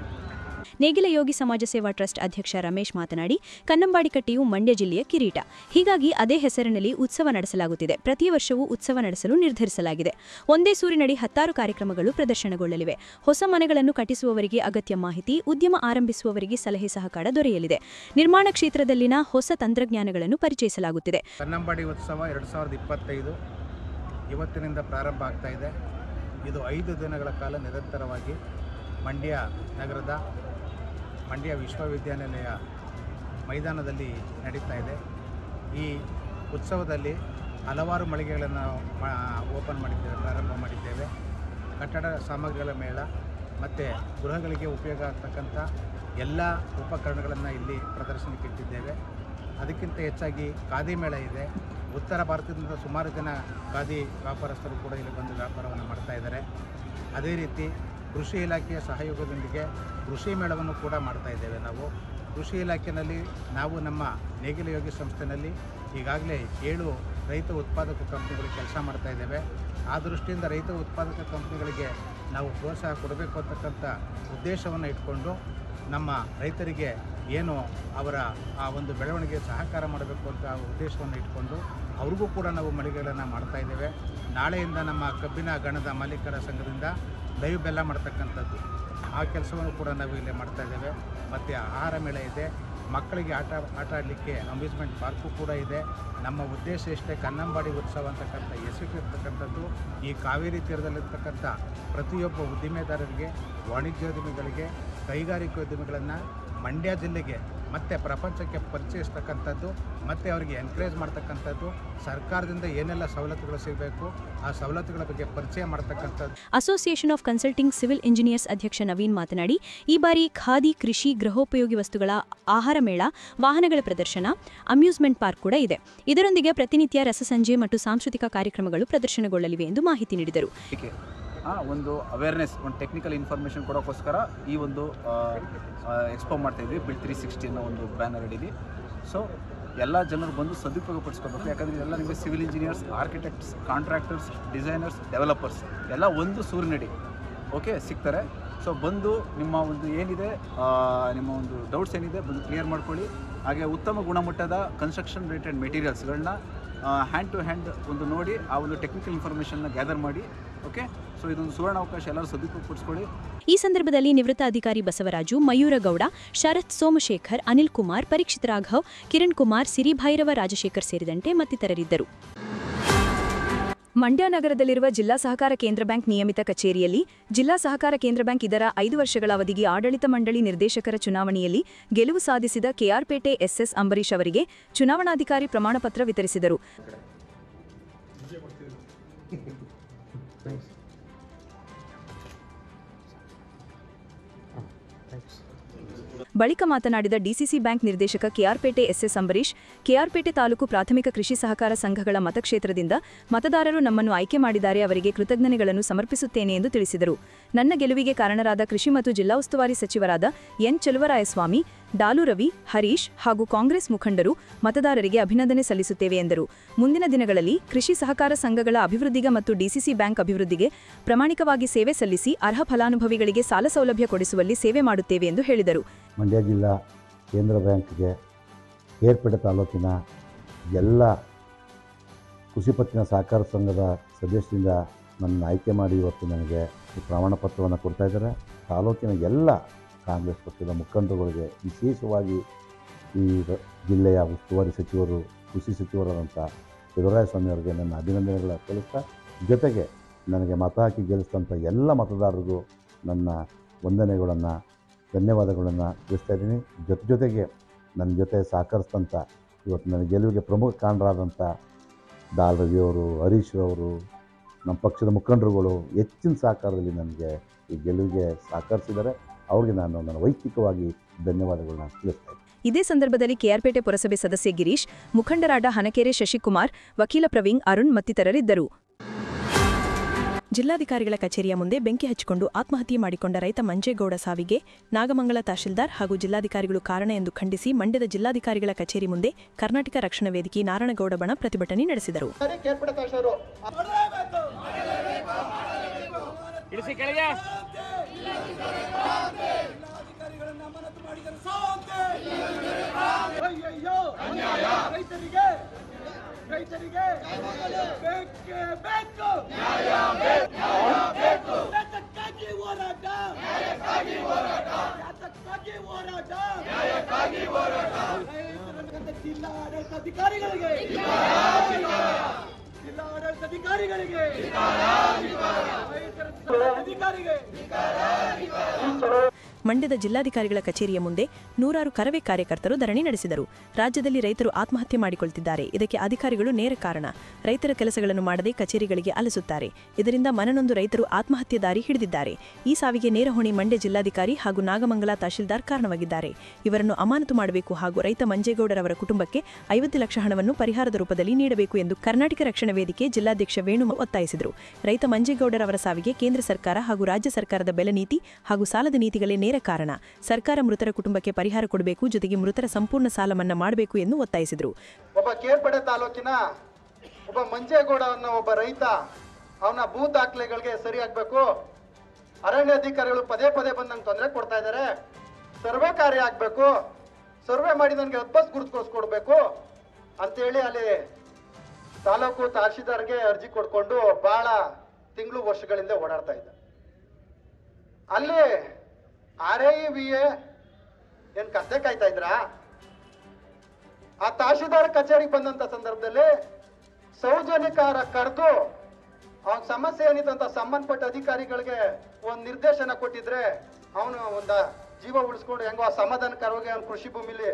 ನೇಗಿಲ ಯೋಗಿ ಸಮಾಜ ಸೇವಾ ಟ್ರಸ್ಟ್ ಅಧ್ಯಕ್ಷ ರಮೇಶ್ ಮಾತನಾಡಿ, ಕನ್ನಂಬಾಡಿ ಕಟ್ಟಿಯು ಮಂಡ್ಯ ಜಿಲ್ಲೆಯ ಕಿರೀಟ. ಹೀಗಾಗಿ ಅದೇ ಹೆಸರಿನಲ್ಲಿ ಉತ್ಸವ ನಡೆಸಲಾಗುತ್ತಿದೆ. ಪ್ರತಿ ವರ್ಷವೂ ಉತ್ಸವ ನಡೆಸಲು ನಿರ್ಧರಿಸಲಾಗಿದೆ. ಒಂದೇ ಸೂರಿನಡಿ 10 ಕಾರ್ಯಕ್ರಮಗಳು ಪ್ರದರ್ಶನಗೊಳ್ಳಲಿವೆ. ಹೊಸ ಮನೆಗಳನ್ನು ಕಟ್ಟಿಸುವವರಿಗೆ ಅಗತ್ಯ ಮಾಹಿತಿ, ಉದ್ಯಮ ಆರಂಭಿಸುವವರಿಗೆ ಸಲಹೆ ಸಹಕಾರ ದೊರೆಯಲಿದೆ. ನಿರ್ಮಾಣ ಕ್ಷೇತ್ರದಲ್ಲಿನ ಹೊಸ ತಂತ್ರಜ್ಞಾನಗಳನ್ನು ಪರಿಚಯಿಸಲಾಗುತ್ತಿದೆ. ಕನ್ನಂಬಾಡಿ ಉತ್ಸವ 2025 ಇವತ್ತಿನಿಂದ ಪ್ರಾರಂಭ ಆಗ್ತಾ ಇದೆ. ಇದು 5 ದಿನಗಳ ಕಾಲ ನಿರಂತರವಾಗಿ ಮಂಡ್ಯ ನಗರದ ಮಂಡ್ಯ ವಿಶ್ವವಿದ್ಯಾನಿಲಯ ಮೈದಾನದಲ್ಲಿ ನಡೀತಾ ಇದೆ. ಈ ಉತ್ಸವದಲ್ಲಿ ಹಲವಾರು ಮಳಿಗೆಗಳನ್ನು ಓಪನ್ ಮಾಡಿದ್ದೇವೆ, ಪ್ರಾರಂಭ ಮಾಡಿದ್ದೇವೆ. ಕಟ್ಟಡ ಸಾಮಗ್ರಿಗಳ ಮೇಳ ಮತ್ತು ಗೃಹಗಳಿಗೆ ಉಪಯೋಗ ಆಗ್ತಕ್ಕಂಥ ಎಲ್ಲ ಉಪಕರಣಗಳನ್ನು ಇಲ್ಲಿ ಪ್ರದರ್ಶನಕ್ಕೆ ಇಟ್ಟಿದ್ದೇವೆ. ಅದಕ್ಕಿಂತ ಹೆಚ್ಚಾಗಿ ಖಾದಿ ಮೇಳ ಇದೆ. ಉತ್ತರ ಭಾರತದಿಂದ ಸುಮಾರು ಜನ ಖಾದಿ ವ್ಯಾಪಾರಸ್ಥರು ಕೂಡ ಇಲ್ಲಿ ಬಂದು ವ್ಯಾಪಾರವನ್ನು ಮಾಡ್ತಾ ಇದ್ದಾರೆ. ಅದೇ ರೀತಿ ಕೃಷಿ ಇಲಾಖೆಯ ಸಹಯೋಗದೊಂದಿಗೆ ಕೃಷಿ ಮೇಳವನ್ನು ಕೂಡ ಮಾಡ್ತಾ ಇದ್ದೇವೆ. ನಾವು ಕೃಷಿ ಇಲಾಖೆಯಲ್ಲಿ ನಾವು ನಮ್ಮ ನೇಗಿಲ ಯೋಗಿ ಸಂಸ್ಥೆಯಲ್ಲಿ ಈಗಾಗಲೇ 7 ರೈತ ಉತ್ಪಾದಕ ಕಂಪ್ನಿಗಳಿಗೆ ಕೆಲಸ ಮಾಡ್ತಾ ಇದ್ದೇವೆ. ಆ ದೃಷ್ಟಿಯಿಂದ ರೈತ ಉತ್ಪಾದಕ ಕಂಪ್ನಿಗಳಿಗೆ ನಾವು ಪ್ರೋತ್ಸಾಹ ಕೊಡಬೇಕು ಅಂತಕ್ಕಂಥ ಉದ್ದೇಶವನ್ನು ಇಟ್ಕೊಂಡು ನಮ್ಮ ರೈತರಿಗೆ ಏನು ಅವರ ಆ ಒಂದು ಬೆಳವಣಿಗೆ ಸಹಕಾರ ಮಾಡಬೇಕು ಅಂತ ಉದ್ದೇಶವನ್ನು ಇಟ್ಕೊಂಡು ಅವ್ರಿಗೂ ಕೂಡ ನಾವು ಮಳಿಗೆಗಳನ್ನು ಮಾಡ್ತಾ ಇದ್ದೇವೆ. ನಾಳೆಯಿಂದ ನಮ್ಮ ಕಬ್ಬಿನ ಗಣದ ಮಾಲೀಕರ ಸಂಘದಿಂದ ಲೈವ್ ಬೆಲ್ಲ ಮಾಡ್ತಕ್ಕಂಥದ್ದು ಆ ಕೆಲಸವನ್ನು ಕೂಡ ನಾವು ಇಲ್ಲಿ ಮಾಡ್ತಾ ಇದ್ದೇವೆ. ಮತ್ತು ಆಹಾರ ಮೇಳ ಇದೆ. ಮಕ್ಕಳಿಗೆ ಆಟ ಆಡಲಿಕ್ಕೆ ಅಮ್ಯೂಸ್ಮೆಂಟ್ ಪಾರ್ಕು ಕೂಡ ಇದೆ. ನಮ್ಮ ಉದ್ದೇಶ ಇಷ್ಟೇ, ಕನ್ನಂಬಾಡಿ ಉತ್ಸವ ಅಂತಕ್ಕಂಥ ಹೆಸರಿರ್ತಕ್ಕಂಥದ್ದು ಈ ಕಾವೇರಿ ತೀರದಲ್ಲಿರ್ತಕ್ಕಂಥ ಪ್ರತಿಯೊಬ್ಬ ಉದ್ದಿಮೆದಾರರಿಗೆ, ವಾಣಿಜ್ಯೋದ್ಯಮಿಗಳಿಗೆ, ಕೈಗಾರಿಕೋದ್ಯಮಿಗಳನ್ನು ಮಂಡ್ಯ ಜಿಲ್ಲೆಗೆ ಮತ್ತು ಪ್ರಪಂಚಕ್ಕೆ ಪರಿಚಯಿಸ್ತಕ್ಕಂಥದ್ದು ಮತ್ತು ಅವರಿಗೆ ಎನ್ಕರೇಜ್ ಮಾಡ್ತಕ್ಕಂಥದ್ದು, ಸರ್ಕಾರದಿಂದ ಏನೆಲ್ಲ ಸವಲತ್ತುಗಳು ಸಿಗಬೇಕು ಆ ಸವಲತ್ತುಗಳ ಬಗ್ಗೆ ಪರಿಚಯ ಮಾಡ್ತಕ್ಕಂಥದ್ದು. Association of consulting civil engineers ಅಧ್ಯಕ್ಷ ನವೀನ್ ಮಾತನಾಡಿ, ಈ ಬಾರಿ ಖಾದಿ, ಕೃಷಿ, ಗೃಹೋಪಯೋಗಿ ವಸ್ತುಗಳ ಆಹಾರ ಮೇಳ, ವಾಹನಗಳ ಪ್ರದರ್ಶನ, ಅಮ್ಯೂಸ್ಮೆಂಟ್ ಪಾರ್ಕ್ ಕೂಡ ಇದೆ. ಇದರೊಂದಿಗೆ ಪ್ರತಿನಿತ್ಯ ರಸಸಂಜೆ ಮತ್ತು ಸಾಂಸ್ಕೃತಿಕ ಕಾರ್ಯಕ್ರಮಗಳು ಪ್ರದರ್ಶನಗೊಳ್ಳಲಿವೆ ಎಂದು ಮಾಹಿತಿ ನೀಡಿದರು. ಒಂದು ಅವೇರ್ನೆಸ್, ಒಂದು ಟೆಕ್ನಿಕಲ್ ಇನ್ಫಾರ್ಮೇಷನ್ ಕೊಡೋಕ್ಕೋಸ್ಕರ ಈ ಒಂದು ಎಕ್ಸ್ಪೋ ಮಾಡ್ತಾಯಿದ್ವಿ. ಬಿಲ್ಡ್ 360 ಅನ್ನೋ ಒಂದು ಬ್ಯಾನರ್ ಅಡಿಲಿ. ಸೊ ಎಲ್ಲ ಜನರು ಬಂದು ಸದುಪಯೋಗಪಡಿಸ್ಕೋಬೇಕು. ಯಾಕಂದರೆ ಎಲ್ಲ ನಿಮಗೆ civil engineers, architects, contractors, designers, developers ಎಲ್ಲ ಒಂದು ಸೂರಿನಡಿ ಸಿಗ್ತಾರೆ. ಸೊ ಬಂದು ನಿಮ್ಮ ಒಂದು ಏನಿದೆ, ನಿಮ್ಮ ಒಂದು ಡೌಟ್ಸ್ ಏನಿದೆ ಬಂದು ಕ್ಲಿಯರ್ ಮಾಡ್ಕೊಳ್ಳಿ. ಹಾಗೆ ಉತ್ತಮ ಗುಣಮಟ್ಟದ ಕನ್ಸ್ಟ್ರಕ್ಷನ್ ರಿಲೇಟೆಡ್ ಮೆಟೀರಿಯಲ್ಸ್ಗಳನ್ನ ಹ್ಯಾಂಡ್ ಟು ಹ್ಯಾಂಡ್ ಒಂದು ನೋಡಿ ಆ ಒಂದು ಟೆಕ್ನಿಕಲ್ ಇನ್ಫಾರ್ಮೇಷನ್ನ ಗ್ಯಾದರ್ ಮಾಡಿ. ಸೊ ಇದೊಂದು ಸುವರ್ಣ ಅವಕಾಶ, ಎಲ್ಲರೂ ಸದುಪಯೋಗಪಡಿಸ್ಕೊಳ್ಳಿ. ಈ ಸಂದರ್ಭದಲ್ಲಿ ನಿವೃತ್ತ ಅಧಿಕಾರಿ ಬಸವರಾಜು, ಮಯೂರಗೌಡ, ಶರತ್ ಸೋಮಶೇಖರ್, ಅನಿಲ್ ಕುಮಾರ್, ಪರೀಕ್ಷಿತ್ ರಾಘವ್, ಕಿರಣ್ ಕುಮಾರ್, ಸಿರಿಭೈರವ ರಾಜಶೇಖರ್ ಸೇರಿದಂತೆ ಮತ್ತಿತರರಿದ್ದರು. ಮಂಡ್ಯ ನಗರದಲ್ಲಿರುವ ಜಿಲ್ಲಾ ಸಹಕಾರ ಕೇಂದ್ರ ಬ್ಯಾಂಕ್ ನಿಯಮಿತ ಕಚೇರಿಯಲ್ಲಿ ಜಿಲ್ಲಾ ಸಹಕಾರ ಕೇಂದ್ರ ಬ್ಯಾಂಕ್ ಇದರ 5 ವರ್ಷಗಳ ಅವಧಿಗೆ ಆಡಳಿತ ಮಂಡಳಿ ನಿರ್ದೇಶಕರ ಚುನಾವಣೆಯಲ್ಲಿ ಗೆಲುವು ಸಾಧಿಸಿದ ಕೆಆರ್ಪೇಟೆ ಎಸ್ಎಸ್ ಅಂಬರೀಶ್ ಅವರಿಗೆ ಚುನಾವಣಾಧಿಕಾರಿ ಪ್ರಮಾಣಪತ್ರ ವಿತರಿಸಿದರು. ಬಳಿಕ ಮಾತನಾಡಿದ ಡಿಸಿಸಿ ಬ್ಯಾಂಕ್ ನಿರ್ದೇಶಕ ಕೆಆರ್ಪೇಟೆ ಎಸ್ಎಸ್ ಅಂಬರೀಶ್, ಕೆಆರ್ಪೇಟೆ ತಾಲೂಕು ಪ್ರಾಥಮಿಕ ಕೃಷಿ ಸಹಕಾರ ಸಂಘಗಳ ಮತಕ್ಷೇತ್ರದಿಂದ ಮತದಾರರು ನಮ್ಮನ್ನು ಆಯ್ಕೆ ಮಾಡಿದ್ದಾರೆ, ಅವರಿಗೆ ಕೃತಜ್ಞತೆಗಳನ್ನು ಸಮರ್ಪಿಸುತ್ತೇನೆ ಎಂದು ತಿಳಿಸಿದರು. ನನ್ನ ಗೆಲುವಿಗೆ ಕಾರಣರಾದ ಕೃಷಿ ಮತ್ತು ಜಿಲ್ಲಾ ಉಸ್ತುವಾರಿ ಸಚಿವರಾದ ಎನ್ ಚೆಲುವರಾಯಸ್ವಾಮಿ, ಡಾಲು ರವಿ, ಹರೀಶ್ ಹಾಗೂ ಕಾಂಗ್ರೆಸ್ ಮುಖಂಡರು ಮತದಾರರಿಗೆ ಅಭಿನಂದನೆ ಸಲ್ಲಿಸುತ್ತೇವೆ ಎಂದರು. ಮುಂದಿನ ದಿನಗಳಲ್ಲಿ ಕೃಷಿ ಸಹಕಾರ ಸಂಘಗಳ ಅಭಿವೃದ್ಧಿಗೆ ಮತ್ತು ಡಿಸಿಸಿ ಬ್ಯಾಂಕ್ ಅಭಿವೃದ್ಧಿಗೆ ಪ್ರಾಮಾಣಿಕವಾಗಿ ಸೇವೆ ಸಲ್ಲಿಸಿ ಅರ್ಹ ಫಲಾನುಭವಿಗಳಿಗೆ ಸಾಲ ಸೌಲಭ್ಯ ಕೊಡಿಸುವಲ್ಲಿ ಸೇವೆ ಮಾಡುತ್ತೇವೆ ಎಂದು ಹೇಳಿದರು. ಮಂಡ್ಯ ಜಿಲ್ಲಾ ಕೇಂದ್ರ ಬ್ಯಾಂಕ್ಗೆ ಕೇರ್ಪೇಟೆ ತಾಲೂಕಿನ ಎಲ್ಲ ಕೃಷಿ ಪತ್ತಿನ ಸಹಕಾರ ಸಂಘದ ಸದಸ್ಯರಿಂದ ನನ್ನ ಆಯ್ಕೆ ಮಾಡಿ ಇವತ್ತು ನನಗೆ ಈ ಪ್ರಮಾಣ ಪತ್ರವನ್ನು ಕೊಡ್ತಾ ಇದ್ದಾರೆ. ತಾಲೂಕಿನ ಎಲ್ಲ ಕಾಂಗ್ರೆಸ್ ಪಕ್ಷದ ಮುಖಂಡರುಗಳಿಗೆ, ವಿಶೇಷವಾಗಿ ಈ ಜಿಲ್ಲೆಯ ಉಸ್ತುವಾರಿ ಸಚಿವರು, ಕೃಷಿ ಸಚಿವರಾದಂಥ ಚೆಲುವರಾಯಸ್ವಾಮಿ ಅವರಿಗೆ ನನ್ನ ಅಭಿನಂದನೆಗಳ ತಿಳಿಸ್ತಾ, ಜೊತೆಗೆ ನನಗೆ ಮತ ಹಾಕಿ ಗೆಲ್ಲಿಸಿದಂಥ ಎಲ್ಲ ಮತದಾರರಿಗೂ ನನ್ನ ವಂದನೆಗಳನ್ನು, ಧನ್ಯವಾದಗಳನ್ನು ತಿಳಿಸ್ತಾ ಇದ್ದೀನಿ. ಜೊತೆಗೆ ನನ್ನ ಜೊತೆ ಸಹಕರಿಸಿದಂಥ ಇವತ್ತು ನನ್ನ ಗೆಲುವಿಗೆ ಪ್ರಮುಖ ಕಾರಣರಾದಂಥ ಡಾಲ್ ರವಿಯವರು, ಹರೀಶ್ ಅವರು, ನಮ್ಮ ಪಕ್ಷದ ಮುಖಂಡರುಗಳು ಹೆಚ್ಚಿನ ಸಹಕಾರದಲ್ಲಿ ನನಗೆ ಈ ಗೆಲುವಿಗೆ ಸಹಕರಿಸಿದ್ದಾರೆ. ಅವರಿಗೆ ನಾನು ನನ್ನ ವೈಯಕ್ತಿಕವಾಗಿ ಧನ್ಯವಾದಗಳನ್ನ ತಿಳಿಸ್ತೇನೆ. ಇದೇ ಸಂದರ್ಭದಲ್ಲಿ ಕೆಆರ್ಪೇಟೆ ಪುರಸಭೆ ಸದಸ್ಯ ಗಿರೀಶ್, ಮುಖಂಡರಾದ ಹನಕೆರೆ ಶಶಿಕುಮಾರ್, ವಕೀಲ ಪ್ರವೀಣ್, ಅರುಣ್ ಮತ್ತಿತರರಿದ್ದರು. ಜಿಲ್ಲಾಧಿಕಾರಿಗಳ ಕಚೇರಿಯ ಮುಂದೆ ಬೆಂಕಿ ಹಚ್ಚಿಕೊಂಡು ಆತ್ಮಹತ್ಯೆ ಮಾಡಿಕೊಂಡ ರೈತ ಮಂಜೇಗೌಡ ಸಾವಿಗೆ ನಾಗಮಂಗಲ ತಹಶೀಲ್ದಾರ್ ಹಾಗೂ ಜಿಲ್ಲಾಧಿಕಾರಿಗಳು ಕಾರಣ ಎಂದು ಖಂಡಿಸಿ ಮಂಡ್ಯದ ಜಿಲ್ಲಾಧಿಕಾರಿಗಳ ಕಚೇರಿ ಮುಂದೆ ಕರ್ನಾಟಕ ರಕ್ಷಣಾ ವೇದಿಕೆ ನಾರಾಯಣಗೌಡ ಬಣ ಪ್ರತಿಭಟನೆ ನಡೆಸಿದರು. ರೈತರಿಗೆ ಬೇಕೇ ಬೇಕು, ಯಾತಕ್ಕಾಗಿ ಹೋರಾಟ, ಜಿಲ್ಲಾಡಳಿತಾಧಿಕಾರಿಗಳಿಗೆ, ಜಿಲ್ಲಾಡಳಿತಾಧಿಕಾರಿಗಳಿಗೆ, ಅಧಿಕಾರಿಗೆ. ಮಂಡ್ಯದ ಜಿಲ್ಲಾಧಿಕಾರಿಗಳ ಕಚೇರಿಯ ಮುಂದೆ ನೂರಾರು ಕರವೇ ಕಾರ್ಯಕರ್ತರು ಧರಣಿ ನಡೆಸಿದರು. ರಾಜ್ಯದಲ್ಲಿ ರೈತರು ಆತ್ಮಹತ್ಯೆ ಮಾಡಿಕೊಳ್ಳುತ್ತಿದ್ದಾರೆ. ಇದಕ್ಕೆ ಅಧಿಕಾರಿಗಳು ನೇರ ಕಾರಣ. ರೈತರ ಕೆಲಸಗಳನ್ನು ಮಾಡದೆ ಕಚೇರಿಗಳಿಗೆ ಅಲಿಸುತ್ತಾರೆ. ಇದರಿಂದ ಮನನೊಂದು ರೈತರು ಆತ್ಮಹತ್ಯೆ ದಾರಿ ಹಿಡಿದಿದ್ದಾರೆ. ಈ ಸಾವಿಗೆ ನೇರ ಹೊಣೆ ಮಂಡ್ಯ ಜಿಲ್ಲಾಧಿಕಾರಿ ಹಾಗೂ ನಾಗಮಂಗಲ ತಹಶೀಲ್ದಾರ್ ಕಾರಣವಾಗಿದ್ದಾರೆ. ಇವರನ್ನು ಅಮಾನತು ಮಾಡಬೇಕು ಹಾಗೂ ರೈತ ಮಂಜೇಗೌಡರವರ ಕುಟುಂಬಕ್ಕೆ 50 ಲಕ್ಷ ಹಣವನ್ನು ಪರಿಹಾರದ ರೂಪದಲ್ಲಿ ನೀಡಬೇಕು ಎಂದು ಕರ್ನಾಟಕ ರಕ್ಷಣಾ ವೇದಿಕೆ ಜಿಲ್ಲಾಧ್ಯಕ್ಷ ವೇಣು ಒತ್ತಾಯಿಸಿದರು. ರೈತ ಮಂಜೇಗೌಡರವರ ಸಾವಿಗೆ ಕೇಂದ್ರ ಸರ್ಕಾರ ಹಾಗೂ ರಾಜ್ಯ ಸರ್ಕಾರದ ಬೆಲೆ ನೀತಿ ಹಾಗೂ ಸಾಲದ ನೀತಿಗಳೇ ನೇರ ಕಾರಣ. ಸರ್ಕಾರ ಮೃತರ ಕುಟುಂಬಕ್ಕೆ ಪರಿಹಾರ ಕೊಡಬೇಕು, ಜೊತೆಗೆ ಮೃತರ ಸಂಪೂರ್ಣ ಸಾಲ ಮನ್ನಾ ಮಾಡಬೇಕು ಎಂದು ಒತ್ತಾಯಿಸಿದರು. ಒಬ್ಬ ಕೇರ್ಪೇಟೆ ತಾಲೂಕಿನ ಒಬ್ಬ ಮಂಜೇಗೌಡ ಅನ್ನೋ ಒಬ್ಬ ರೈತ, ಅವನ ಭೂ ದಾಖಲೆಗಳಿಗೆ ಸರಿಯಾಗಬೇಕು. ಅರಣ್ಯ ಅಧಿಕಾರಿಗಳು ಪದೇ ಪದೇ ಬಂದು ನಂಗೆ ತೊಂದರೆ ಕೊಡ್ತಾ ಇದ್ದಾರೆ. ಸರ್ವೆ ಕಾರ್ಯ ಆಗಬೇಕು, ಸರ್ವೆ ಮಾಡಿ ನನಗೆ ಹಬ್ಬಸ್ ಗುರುತಿಸ್ಕೊಡ್ಬೇಕು ಅಂತೇಳಿ ಅಲ್ಲಿ ತಾಲೂಕು ತಹಶೀಲ್ದಾರ್ಗೆ ಅರ್ಜಿ ಕೊಡ್ಕೊಂಡು ಬಹಳ ತಿಂಗಳು ವರ್ಷಗಳಿಂದ ಓಡಾಡ್ತಾ ಇದ್ದ. ಅಲ್ಲಿ RIVA ಏನ್ ಕತ್ತೆ ಕಾಯ್ತಾ ಇದ್ರ? ಆ ತಹಶೀಲ್ದಾರ್ ಕಚೇರಿಗೆ ಬಂದಂತ ಸಂದರ್ಭದಲ್ಲಿ ಸೌಜನ್ಯಕಾರ ಕರೆದು ಅವನ ಸಮಸ್ಯೆ ಏನಿತ್ತಂತ ಸಂಬಂಧಪಟ್ಟ ಅಧಿಕಾರಿಗಳಿಗೆ ಒಂದು ನಿರ್ದೇಶನ ಕೊಟ್ಟಿದ್ರೆ ಅವನು ಒಂದ ಜೀವ ಉಳಿಸ್ಕೊಂಡು ಹೆಂಗೋ ಆ ಸಮಾಧಾನಕರವಾಗಿ ಅವನ ಕೃಷಿ ಭೂಮಿಲಿ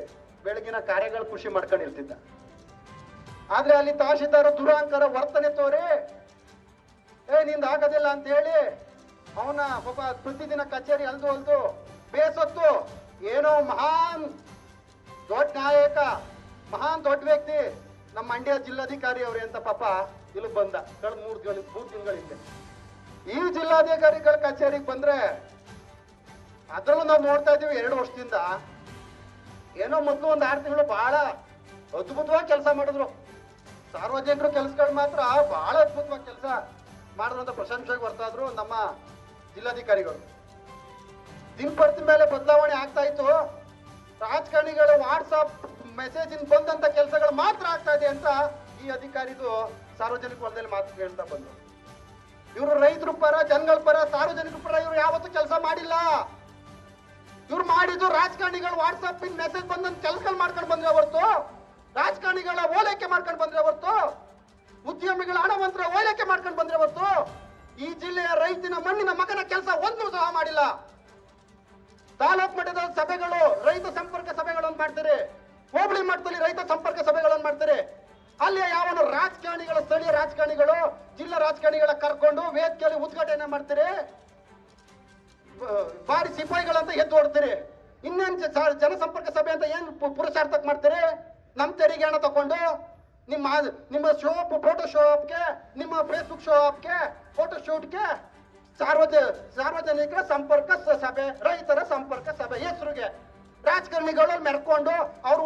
ಬೆಳಗಿನ ಕಾರ್ಯಗಳು ಕೃಷಿ ಮಾಡ್ಕೊಂಡಿರ್ತಿದ್ದ. ಆದ್ರೆ ಅಲ್ಲಿ ತಹಶೀಲ್ದಾರ್ ದುರಹಂಕಾರ ವರ್ತನೆ ತೋರಿ ನಿಂದ ಆಗೋದಿಲ್ಲ ಅಂತ ಹೇಳಿ ಅವನ ಒಬ್ಬ ಪ್ರತಿದಿನ ಕಚೇರಿ ಅಲ್ದು ಬೇಸತ್ತು ಏನೋ ಮಹಾನ್ ದೊಡ್ಡ ನಾಯಕ, ಮಹಾನ್ ದೊಡ್ಡ ವ್ಯಕ್ತಿ ನಮ್ಮ ಮಂಡ್ಯ ಜಿಲ್ಲಾಧಿಕಾರಿ ಅವ್ರೆ ಅಂತ ಪಾಪ ಇಲ್ಲಿ ಬಂದ ಕಳೆದ 3 ದಿನಗಳ ಹಿಂದೆ. ಈ ಜಿಲ್ಲಾಧಿಕಾರಿಗಳ ಕಚೇರಿಗೆ ಬಂದ್ರೆ ಅದ್ರಲ್ಲೂ ನಾವು ನೋಡ್ತಾ ಇದೀವಿ 2 ವರ್ಷದಿಂದ ಏನೋ ಮೊದಲು ಒಂದು 6 ತಿಂಗಳು ಬಹಳ ಅದ್ಭುತವಾಗಿ ಕೆಲಸ ಮಾಡಿದ್ರು. ಸಾರ್ವಜನಿಕರು ಕೆಲಸಗಳು ಮಾತ್ರ ಬಹಳ ಅದ್ಭುತವಾಗಿ ಕೆಲಸ ಮಾಡಿದ್ರಂತ ಪ್ರಶಂಸೆಗೆ ಬರ್ತಾ ಇದ್ರು ನಮ್ಮ ಜಿಲ್ಲಾಧಿಕಾರಿಗಳು. ದಿನಪತ್ರಿ ಮೇಲೆ ಬದಲಾವಣೆ ಆಗ್ತಾ ಇತ್ತು. ರಾಜಕಾರಣಿಗಳು ವಾಟ್ಸಾಪ್ ಮೆಸೇಜ್ ಬಂದಂತ ಕೆಲಸಗಳು ಮಾತ್ರ ಆಗ್ತಾ ಇದೆ ಅಂತ ಈ ಅಧಿಕಾರಿದು ಸಾರ್ವಜನಿಕ ವಲಯದಲ್ಲಿ ಮಾತು ಹೇಳ್ತಾ ಬಂದ್ರು. ಇವರು ರೈತರ ಪರ, ಜನಗಳ ಪರ, ಸಾರ್ವಜನಿಕರ ಪರ ಇವರು ಯಾವತ್ತೂ ಕೆಲಸ ಮಾಡಿಲ್ಲ. ಇವ್ರು ಮಾಡಿದ್ದು ರಾಜಕಾರಣಿಗಳು ವಾಟ್ಸಾಪ್ ಮೆಸೇಜ್ ಬಂದಂತ ಕೆಲಸಗಳು ಮಾಡ್ಕೊಂಡು ಬಂದ್ರೆ ಹೊರತು, ರಾಜಕಾರಣಿಗಳ ಓಲೈಕೆ ಮಾಡ್ಕೊಂಡು ಬಂದ್ರೆ ಹೊರತು, ಉದ್ಯಮಿಗಳ ಹಣವಂತರ ಓಲೈಕೆ ಮಾಡ್ಕೊಂಡು ಬಂದ್ರೆ ಹೊರತು ಈ ಜಿಲ್ಲೆಯ ರೈತನ ಮಣ್ಣಿನ ಮಗನ ಕೆಲಸ ಒಂದು ಸಹ ಮಾಡಿಲ್ಲ. ತಾಲೂಕು ಮಟ್ಟದ ಸಭೆಗಳು, ರೈತ ಸಂಪರ್ಕ ಸಭೆಗಳನ್ನು ಮಾಡ್ತಾರೆ. ಹೋಬಳಿ ಮಟ್ಟದಲ್ಲಿ ರೈತ ಸಂಪರ್ಕ ಸಭೆಗಳನ್ನು ಮಾಡ್ತಾರೆ. ಅಲ್ಲಿ ಯಾವನು ರಾಜಕಾರಣಿಗಳು, ಸ್ಥಳೀಯ ರಾಜಕಾರಣಿಗಳು, ಜಿಲ್ಲಾ ರಾಜಕಾರಣಿಗಳ ಕರ್ಕೊಂಡು ವೇದಿಕೆಯಲ್ಲಿ ಉದ್ಘಾಟನೆ ಮಾಡ್ತಾರೆ. ಬಾರಿ ಸಿಪಾಯಿಗಳಂತ ಎದ್ದು ಓಡ್ತಾರೆ. ಇನ್ನೇನು ಜನಸಂಪರ್ಕ ಸಭೆ ಅಂತ ಏನು ಪುರುಷಾರ್ಥಕ್ಕೆ ಮಾಡ್ತೀರಿ? ನಮ್ಮ ತೆರಿಗೆ ಹಣ ತಗೊಂಡು ನಿಮ್ಮ ಫೋಟೋ ಶೋ ಅಪ್ಗೆ, ನಿಮ್ಮ ಫೇಸ್ಬುಕ್ ಶೋ ಅಪ್ಗೆ, ಫೋಟೋ ಶೂಟ್ಗೆ ಸಾರ್ವಜನಿಕರ ಸಂಪರ್ಕ ಸಭೆ, ರೈತರ ಸಂಪರ್ಕ ಸಭೆ ಹೆಸರಿಗೆ ರಾಜಕಾರಣಿಗಳು ಮೆರ್ಕೊಂಡು ಅವರು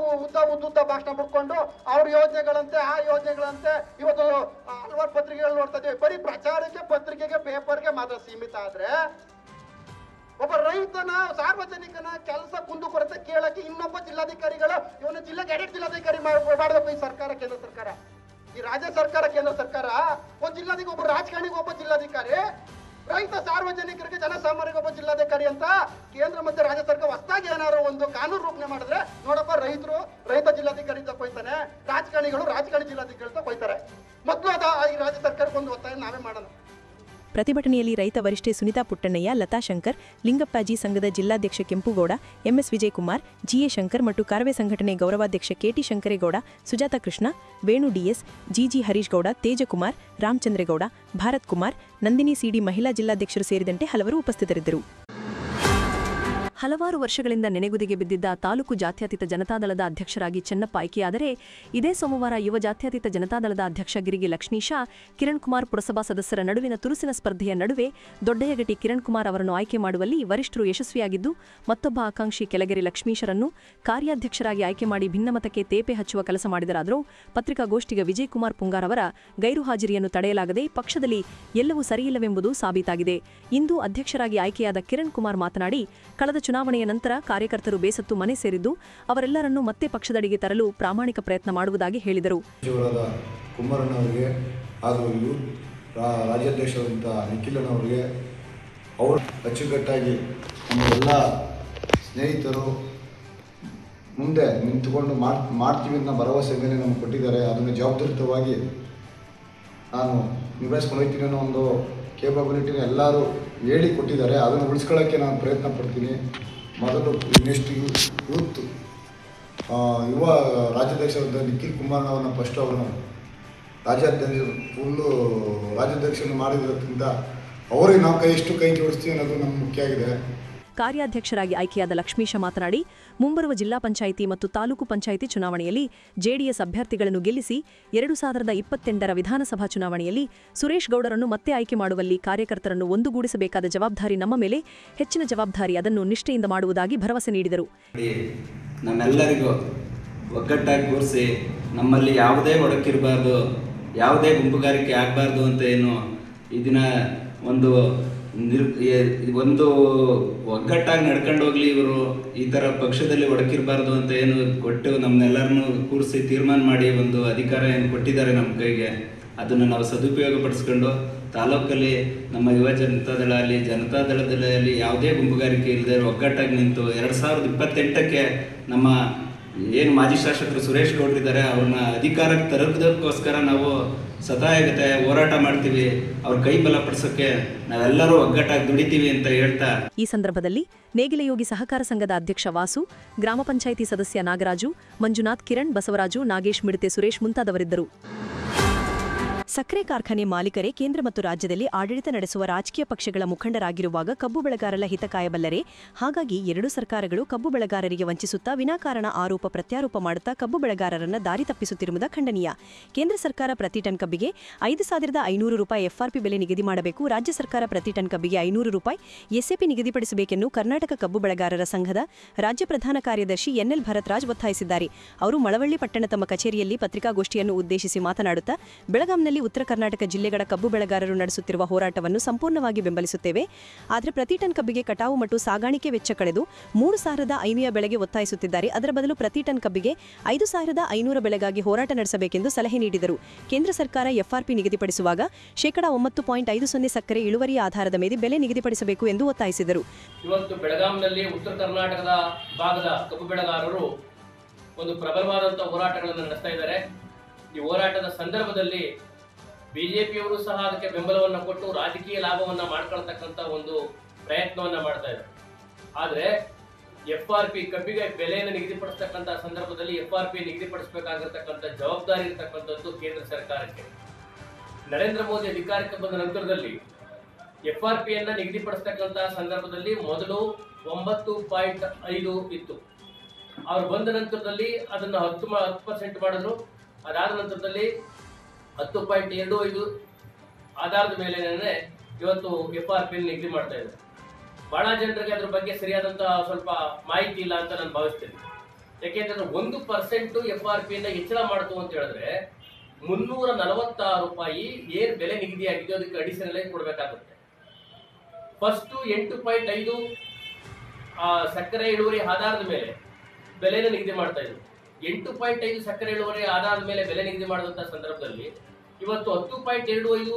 ಉದ್ದ ಭಾಷಣ ಬಿಡ್ಕೊಂಡು ಅವ್ರ ಯೋಜನೆಗಳಂತೆ ಆ ಯೋಜನೆಗಳಂತೆ ಇವತ್ತು ಹಲವಾರು ಪತ್ರಿಕೆಗಳು ನೋಡ್ತಾ ಇದೀವಿ. ಬರೀ ಪ್ರಚಾರಕ್ಕೆ, ಪತ್ರಿಕೆಗೆ, ಪೇಪರ್ಗೆ ಮಾತ್ರ ಸೀಮಿತ ಆದ್ರೆ ಒಬ್ಬ ರೈತನ, ಸಾರ್ವಜನಿಕನ ಕೆಲಸ ಕುಂದುಕೊರತೆ ಕೇಳಕ್ಕೆ ಇನ್ನೊಬ್ಬ ಜಿಲ್ಲಾಧಿಕಾರಿಗಳು ಇವನ ಜಿಲ್ಲೆಗೆ ಎಡೆಟ್ ಜಿಲ್ಲಾಧಿಕಾರಿ ಮಾಡಬೇಕು ಈ ಸರ್ಕಾರ, ಕೇಂದ್ರ ಸರ್ಕಾರ, ಈ ರಾಜ್ಯ ಸರ್ಕಾರ, ಕೇಂದ್ರ ಸರ್ಕಾರ. ಒಂದು ಜಿಲ್ಲಾಧಿಕಾರಿ, ಒಬ್ಬ ರಾಜಕಾರಣಿಗೆ ಒಬ್ಬ ಜಿಲ್ಲಾಧಿಕಾರಿ, ರೈತ ಸಾರ್ವಜನಿಕರಿಗೆ, ಜನಸಾಮಾನ್ಯರಿಗೆ ಒಬ್ಬ ಜಿಲ್ಲಾಧಿಕಾರಿ ಅಂತ ಕೇಂದ್ರ ಮತ್ತು ರಾಜ್ಯ ಸರ್ಕಾರ ಹೊಸದಾಗಿ ಏನಾದ್ರು ಒಂದು ಕಾನೂನು ರೂಪಣೆ ಮಾಡಿದ್ರೆ ನೋಡಪ್ಪ, ರೈತ ಜಿಲ್ಲಾಧಿಕಾರಿ ತಗೊಯ್ತಾನೆ, ರಾಜಕಾರಣಿ ಜಿಲ್ಲಾಧಿಕಾರಿ ತಗೊಯ್ತಾರೆ. ಮೊದಲು ಈ ರಾಜ್ಯ ಸರ್ಕಾರಕ್ಕೆ ಒಂದು ಒತ್ತಾಯ ನಾವೇ ಮಾಡೋಣ. ಪ್ರತಿಭಟನೆಯಲ್ಲಿ ರೈತ ವರಿಷ್ಠೆ ಸುನಿತಾ ಪುಟ್ಟಣ್ಣಯ್ಯ, ಲತಾ ಶಂಕರ್, ಲಿಂಗಪ್ಪಾಜಿ ಸಂಘದ ಜಿಲ್ಲಾಧ್ಯಕ್ಷ ಕೆಂಪುಗೌಡ, ಎಂಎಸ್ ವಿಜಯಕುಮಾರ್, ಜಿಎ ಶಂಕರ್ ಮತ್ತು ಕರವೇ ಸಂಘಟನೆ ಗೌರವಾಧ್ಯಕ್ಷ KT Shankaregowda, Sujatha Krishna, Venu DS, GG Harish Gowda, Tejakumar, Ramachandregowda, Bharath Kumar, Nandini CD ಮಹಿಳಾ ಜಿಲ್ಲಾಧ್ಯಕ್ಷರು ಸೇರಿದಂತೆ ಹಲವರು ಉಪಸ್ಥಿತರಿದ್ದರು. ಹಲವಾರು ವರ್ಷಗಳಿಂದ ನೆನೆಗುದಿಗೆ ಬಿದ್ದಿದ್ದ ತಾಲೂಕು ಜಾತ್ಯತೀತ ಜನತಾದಳದ ಅಧ್ಯಕ್ಷರಾಗಿ ಚೆನ್ನಪ್ಪ ಆಯ್ಕೆಯಾದರೆ, ಇದೇ ಸೋಮವಾರ ಯುವ ಜಾತ್ಯತೀತ ಜನತಾದಳದ ಅಧ್ಯಕ್ಷ ಗಿರಿಗಿ ಲಕ್ಷ್ಮೀಶ, ಕಿರಣ್ ಕುಮಾರ್ ಪುರಸಭಾ ಸದಸ್ಯರ ನಡುವಿನ ತುರುಸಿನ ಸ್ಪರ್ಧೆಯ ನಡುವೆ ದೊಡ್ಡಯಗಟಿ ಕಿರಣ್ ಕುಮಾರ್ ಅವರನ್ನು ಆಯ್ಕೆ ಮಾಡುವಲ್ಲಿ ವರಿಷ್ಠರು ಯಶಸ್ವಿಯಾಗಿದ್ದು, ಮತ್ತೊಬ್ಬ ಆಕಾಂಕ್ಷಿ ಕೆಳಗೆರೆ ಲಕ್ಷ್ಮೀಶರನ್ನು ಕಾರ್ಯಾಧ್ಯಕ್ಷರಾಗಿ ಆಯ್ಕೆ ಮಾಡಿ ಭಿನ್ನಮತಕ್ಕೆ ತೇಪೆ ಹಚ್ಚುವ ಕೆಲಸ ಮಾಡಿದರಾದರೂ ಪತ್ರಿಕಾಗೋಷ್ಠಿಗ ವಿಜಯಕುಮಾರ್ ಪುಂಗಾರ್ ಅವರ ಗೈರು ಹಾಜರಿಯನ್ನು ತಡೆಯಲಾಗದೆ ಪಕ್ಷದಲ್ಲಿ ಎಲ್ಲವೂ ಸರಿಯಿಲ್ಲವೆಂಬುದು ಸಾಬೀತಾಗಿದೆ. ಇಂದು ಅಧ್ಯಕ್ಷರಾಗಿ ಆಯ್ಕೆಯಾದ ಕಿರಣ್ ಕುಮಾರ್ ಮಾತನಾಡಿ, ಕಳೆದ ಚುನಾವಣೆಯ ನಂತರ ಕಾರ್ಯಕರ್ತರು ಬೇಸತ್ತು ಮನೆ ಸೇರಿದ್ದು ಅವರೆಲ್ಲರನ್ನೂ ಮತ್ತೆ ಪಕ್ಷದಡಿಗೆ ತರಲು ಪ್ರಾಮಾಣಿಕ ಪ್ರಯತ್ನ ಮಾಡುವುದಾಗಿ ಹೇಳಿದರು. ಕುಮಾರಣ್ಣವರಿಗೆ ಹಾಗೂ ರಾಜ್ಯಾಧ್ಯಕ್ಷರಾದಂಥ ನಿಖಿಲನವರಿಗೆ ಅವರು ಅಚ್ಚುಕಟ್ಟಾಗಿ ನಮ್ಮೆಲ್ಲ ಸ್ನೇಹಿತರು ಮುಂದೆ ನಿಂತುಕೊಂಡು ಮಾಡ್ತೀವಿ ಅನ್ನೋ ಭರವಸೆ ಮೇಲೆ ನಮ್ಗೆ ಕೊಟ್ಟಿದ್ದಾರೆ. ಅದನ್ನು ಜವಾಬ್ದಾರಿತವಾಗಿ ನಾನು ನಿಭಾಯಿಸ್ಕೊಂಡು ಹೋಗ್ತೀನಿ ಅನ್ನೋ ಒಂದು ಕೇಪಬಿಲಿಟಿನ ಎಲ್ಲರೂ ಹೇಳಿ ಕೊಟ್ಟಿದ್ದಾರೆ. ಅದನ್ನು ಉಳಿಸ್ಕೊಳ್ಳೋಕ್ಕೆ ನಾನು ಪ್ರಯತ್ನ ಪಡ್ತೀನಿ. ಮೊದಲು ನೆಕ್ಸ್ಟ್ ಯೂತ್ ಯುವ ರಾಜ್ಯಾಧ್ಯಕ್ಷರಾದ ನಿಖಿಲ್ ಕುಮಾರ್ನವ್ರನ್ನ ಫಸ್ಟ್ ಅವರನ್ನು ರಾಜ್ಯಾಧ್ಯಕ್ಷರನ್ನು ಮಾಡಿರೋದ್ರಿಂದ ಅವರಿಗೆ ನಾವು ಎಷ್ಟು ಕೈ ಜೋಡಿಸ್ತೀವಿ ಅನ್ನೋದು ನಮ್ಗೆ ಮುಖ್ಯ ಆಗಿದೆ. ಕಾರ್ಯಾಧ್ಯಕ್ಷರಾಗಿ ಆಯ್ಕೆಯಾದ ಲಕ್ಷ್ಮೀಶ ಮಾತನಾಡಿ, ಮುಂಬರುವ ಜಿಲ್ಲಾ ಪಂಚಾಯಿತಿ ಮತ್ತು ತಾಲೂಕು ಪಂಚಾಯಿತಿ ಚುನಾವಣೆಯಲ್ಲಿ ಜೆಡಿಎಸ್ ಅಭ್ಯರ್ಥಿಗಳನ್ನು ಗೆಲ್ಲಿಸಿ 2028ರ ವಿಧಾನಸಭಾ ಚುನಾವಣೆಯಲ್ಲಿ ಸುರೇಶ್ ಗೌಡರನ್ನು ಮತ್ತೆ ಆಯ್ಕೆ ಮಾಡುವಲ್ಲಿ ಕಾರ್ಯಕರ್ತರನ್ನು ಒಂದುಗೂಡಿಸಬೇಕಾದ ಜವಾಬ್ದಾರಿ ನಮ್ಮ ಮೇಲೆ, ಹೆಚ್ಚಿನ ಜವಾಬ್ದಾರಿ ಅದನ್ನು ನಿಷ್ಠೆಯಿಂದ ಮಾಡುವುದಾಗಿ ಭರವಸೆ ನೀಡಿದರು. ನಮ್ಮೆಲ್ಲರಿಗೂ ಒಗ್ಗಟ್ಟಾಗಿ ಕೂರಿಸಿ ನಮ್ಮಲ್ಲಿ ಯಾವುದೇ ಒಡಕಿರಬಾರ್ದು, ಯಾವುದೇ ಗುಂಪುಗಾರಿಕೆ ಆಗಬಾರ್ದು ಅಂತ ಏನು ಈ ದಿನ ಒಂದು ಒಗ್ಗಟ್ಟಾಗಿ ನಡ್ಕೊಂಡು ಹೋಗ್ಲಿ, ಇವರು ಈ ಥರ ಪಕ್ಷದಲ್ಲಿ ಒಡಕಿರಬಾರ್ದು ಅಂತ ಏನು ಕೊಟ್ಟು ನಮ್ಮನ್ನೆಲ್ಲರನ್ನೂ ಕೂರಿಸಿ ತೀರ್ಮಾನ ಮಾಡಿ ಒಂದು ಅಧಿಕಾರ ಏನು ಕೊಟ್ಟಿದ್ದಾರೆ ನಮ್ಮ ಕೈಗೆ, ಅದನ್ನು ನಾವು ಸದುಪಯೋಗ ಪಡಿಸ್ಕೊಂಡು ತಾಲೂಕಲ್ಲಿ ನಮ್ಮ ಯುವ ಜನತಾದಳ ಅಲ್ಲಿ ಜನತಾದಳದಲ್ಲಿ ಯಾವುದೇ ಗುಂಪುಗಾರಿಕೆ ಇಲ್ಲದೆ ಒಗ್ಗಟ್ಟಾಗಿ ನಿಂತು 2028ಕ್ಕೆ ನಮ್ಮ ಏನು ಮಾಜಿ ಶಾಸಕರು ಸುರೇಶ್ ಗೌಡ್ರಿದ್ದಾರೆ ಅವ್ರನ್ನ ಅಧಿಕಾರಕ್ಕೆ ತರೋದಕ್ಕೋಸ್ಕರ ನಾವು ಸದಾಯಗತೆ ಹೋರಾಟ ಮಾಡ್ತೀವಿ. ಅವ್ರ ಕೈ ಬಲಪಡಿಸೋಕ್ಕೆ ನಾವೆಲ್ಲರೂ ಒಗ್ಗಟ್ಟಾಗಿ ದುಡಿತೀವಿ ಅಂತ ಹೇಳ್ತಾ ಈ ಸಂದರ್ಭದಲ್ಲಿ ನೇಗಿಲಯೋಗಿ ಸಹಕಾರ ಸಂಘದ ಅಧ್ಯಕ್ಷ ವಾಸು, ಗ್ರಾಮ ಪಂಚಾಯಿತಿ ಸದಸ್ಯ ನಾಗರಾಜು, ಮಂಜುನಾಥ್, ಕಿರಣ್, ಬಸವರಾಜು, ನಾಗೇಶ್, ಮಿಡತೆ, ಸುರೇಶ್ ಮುಂತಾದವರಿದ್ದರು. ಸಕ್ಕರೆ ಕಾರ್ಖಾನೆ ಮಾಲೀಕರೇ ಕೇಂದ್ರ ಮತ್ತು ರಾಜ್ಯದಲ್ಲಿ ಆಡಳಿತ ನಡೆಸುವ ರಾಜಕೀಯ ಪಕ್ಷಗಳ ಮುಖಂಡರಾಗಿರುವಾಗ ಕಬ್ಬು ಬೆಳೆಗಾರರ ಹಿತ ಕಾಯಬಲ್ಲರೆ? ಹಾಗಾಗಿ ಎರಡೂ ಸರ್ಕಾರಗಳು ಕಬ್ಬು ಬೆಳೆಗಾರರಿಗೆ ವಂಚಿಸುತ್ತಾ ವಿನಾಕಾರಣ ಆರೋಪ ಪ್ರತ್ಯಾರೋಪ ಮಾಡುತ್ತಾ ಕಬ್ಬು ಬೆಳೆಗಾರರನ್ನ ದಾರಿ ತಪ್ಪಿಸುತ್ತಿರುವುದು ಖಂಡನೀಯ. ಕೇಂದ್ರ ಸರ್ಕಾರ ಪ್ರತಿ ಟನ್ ಕಬ್ಬಿಗೆ 5,500 ರೂಪಾಯಿ ಎಫ್ಆರ್ಪಿ ಬೆಲೆ ನಿಗದಿ ಮಾಡಬೇಕು. ರಾಜ್ಯ ಸರ್ಕಾರ ಪ್ರತಿ ಟನ್ ಕಬ್ಬಿಗೆ 500 ರೂಪಾಯಿ ಎಸ್ಎಪಿ ನಿಗದಿಪಡಿಸಬೇಕೆಂದು ಕರ್ನಾಟಕ ಕಬ್ಬು ಬೆಳೆಗಾರರ ಸಂಘದ ರಾಜ್ಯ ಪ್ರಧಾನ ಕಾರ್ಯದರ್ಶಿ ಎನ್ಎಲ್ ಭರತ್ರಾಜ್ ಒತ್ತಾಯಿಸಿದ್ದಾರೆ. ಅವರು ಮಳವಳ್ಳಿ ಪಟ್ಟಣ ತಮ್ಮ ಕಚೇರಿಯಲ್ಲಿ ಪತ್ರಿಕಾಗೋಷ್ಠಿಯನ್ನು ಉದ್ದೇಶಿಸಿ ಮಾತನಾಡುತ್ತಾ, ಬೆಳಗಾಂನಲ್ಲಿ ಉತ್ತರ ಕರ್ನಾಟಕ ಜಿಲ್ಲೆಗಳ ಕಬ್ಬು ಬೆಳೆಗಾರರು ನಡೆಸುತ್ತಿರುವ ಹೋರಾಟವನ್ನು ಸಂಪೂರ್ಣವಾಗಿ ಬೆಂಬಲಿಸುತ್ತೇವೆ. ಆದರೆ ಪ್ರತಿ ಟನ್ ಕಬ್ಬಿಗೆ ಕಟಾವು ಮತ್ತು ಸಾಗಾಣಿಕೆ ವೆಚ್ಚ ಕಳೆದು 3,500 ಬೆಳೆಗೆ ಒತ್ತಾಯಿಸುತ್ತಿದ್ದಾರೆ. ಅದರ ಬದಲು ಪ್ರತಿ ಟನ್ ಕಬ್ಬಿಗೆ 5,500 ಬೆಳೆಗಾಗಿ ಹೋರಾಟ ನಡೆಸಬೇಕೆಂದು ಸಲಹೆ ನೀಡಿದರು. ಕೇಂದ್ರ ಸರ್ಕಾರ ಎಫ್ಆರ್ಪಿ ನಿಗದಿಪಡಿಸುವಾಗ 9.50% ಸಕ್ಕರೆ ಇಳುವರಿಯ ಆಧಾರದ ಮೇಲೆ ಬೆಲೆ ನಿಗದಿಪಡಿಸಬೇಕು ಎಂದು ಒತ್ತಾಯಿಸಿದರು. ಇವತ್ತು ಬೆಳಗಾಂನಲ್ಲಿ ಉತ್ತರ ಕರ್ನಾಟಕದ ಭಾಗದ ಕಬ್ಬು ಬೆಳೆಗಾರರು ಒಂದು ಪ್ರಬಲವಾದಂತಹ ಹೋರಾಟಗಳನ್ನು ನಡೆಸ್ತಾ ಇದ್ದಾರೆ. ಈ ಹೋರಾಟದ ಸಂದರ್ಭದಲ್ಲಿ ಬಿಜೆಪಿಯವರು ಸಹ ಅದಕ್ಕೆ ಬೆಂಬಲವನ್ನು ಕೊಟ್ಟು ರಾಜಕೀಯ ಲಾಭವನ್ನ ಮಾಡ್ಕೊಳ್ತಕ್ಕಂಥ ಒಂದು ಪ್ರಯತ್ನವನ್ನ ಮಾಡ್ತಾ ಇದ್ದಾರೆ. ಆದರೆ ಎಫ್ಆರ್ಪಿ ಕಬ್ಬಿಗೆ ಬೆಲೆಯನ್ನು ನಿಗದಿಪಡಿಸತಕ್ಕಂಥ ಸಂದರ್ಭದಲ್ಲಿ ಎಫ್ಆರ್ಪಿ ನಿಗದಿಪಡಿಸಬೇಕಾಗಿರ್ತಕ್ಕಂಥ ಜವಾಬ್ದಾರಿ ಇರತಕ್ಕಂಥದ್ದು ಕೇಂದ್ರ ಸರ್ಕಾರಕ್ಕೆ. ನರೇಂದ್ರ ಮೋದಿ ಅಧಿಕಾರಕ್ಕೆ ಬಂದ ನಂತರದಲ್ಲಿ FRP ಅನ್ನ ನಿಗದಿಪಡಿಸ್ತಕ್ಕಂತಹ ಸಂದರ್ಭದಲ್ಲಿ ಮೊದಲು 9.5 ಇತ್ತು. ಅವ್ರು ಬಂದ ನಂತರದಲ್ಲಿ ಅದನ್ನ 10% ಮಾಡಿದ್ರು. ಅದಾದ ನಂತರದಲ್ಲಿ 10.25 ಆಧಾರದ ಮೇಲೆ ಇವತ್ತು FRP ನಿಗದಿ ಮಾಡ್ತಾ ಇದ್ದಾರೆ. ಬಹಳ ಜನರಿಗೆ ಅದ್ರ ಬಗ್ಗೆ ಸರಿಯಾದಂತಹ ಸ್ವಲ್ಪ ಮಾಹಿತಿ ಇಲ್ಲ ಅಂತ ನಾನು ಭಾವಿಸ್ತೇನೆ. ಯಾಕೆಂದ್ರೆ 1% FRP ಹೆಚ್ಚಳ ಮಾಡ್ತು ಅಂತ ಹೇಳಿದ್ರೆ 346 ರೂಪಾಯಿ ಏನ್ ಬೆಲೆ ನಿಗದಿ ಆಗಿದೆಯೋ ಅದಕ್ಕೆ ಅಡಿಷನಲ್ ಆಗಿ ಕೊಡ್ಬೇಕಾಗುತ್ತೆ. ಫಸ್ಟ್ 8.5 ಸಕ್ಕರೆ ಇಳುವರಿ ಆಧಾರದ ಮೇಲೆ ಬೆಲೆನ ನಿಗದಿ ಮಾಡ್ತಾ ಇದ್ರು. 8.5 ಸಕ್ಕರೆ ಇಳುವರಿ ಆಧಾರದ ಮೇಲೆ ಬೆಲೆ ನಿಗದಿ ಮಾಡಿದಂತ ಸಂದರ್ಭದಲ್ಲಿ ಇವತ್ತು 10.25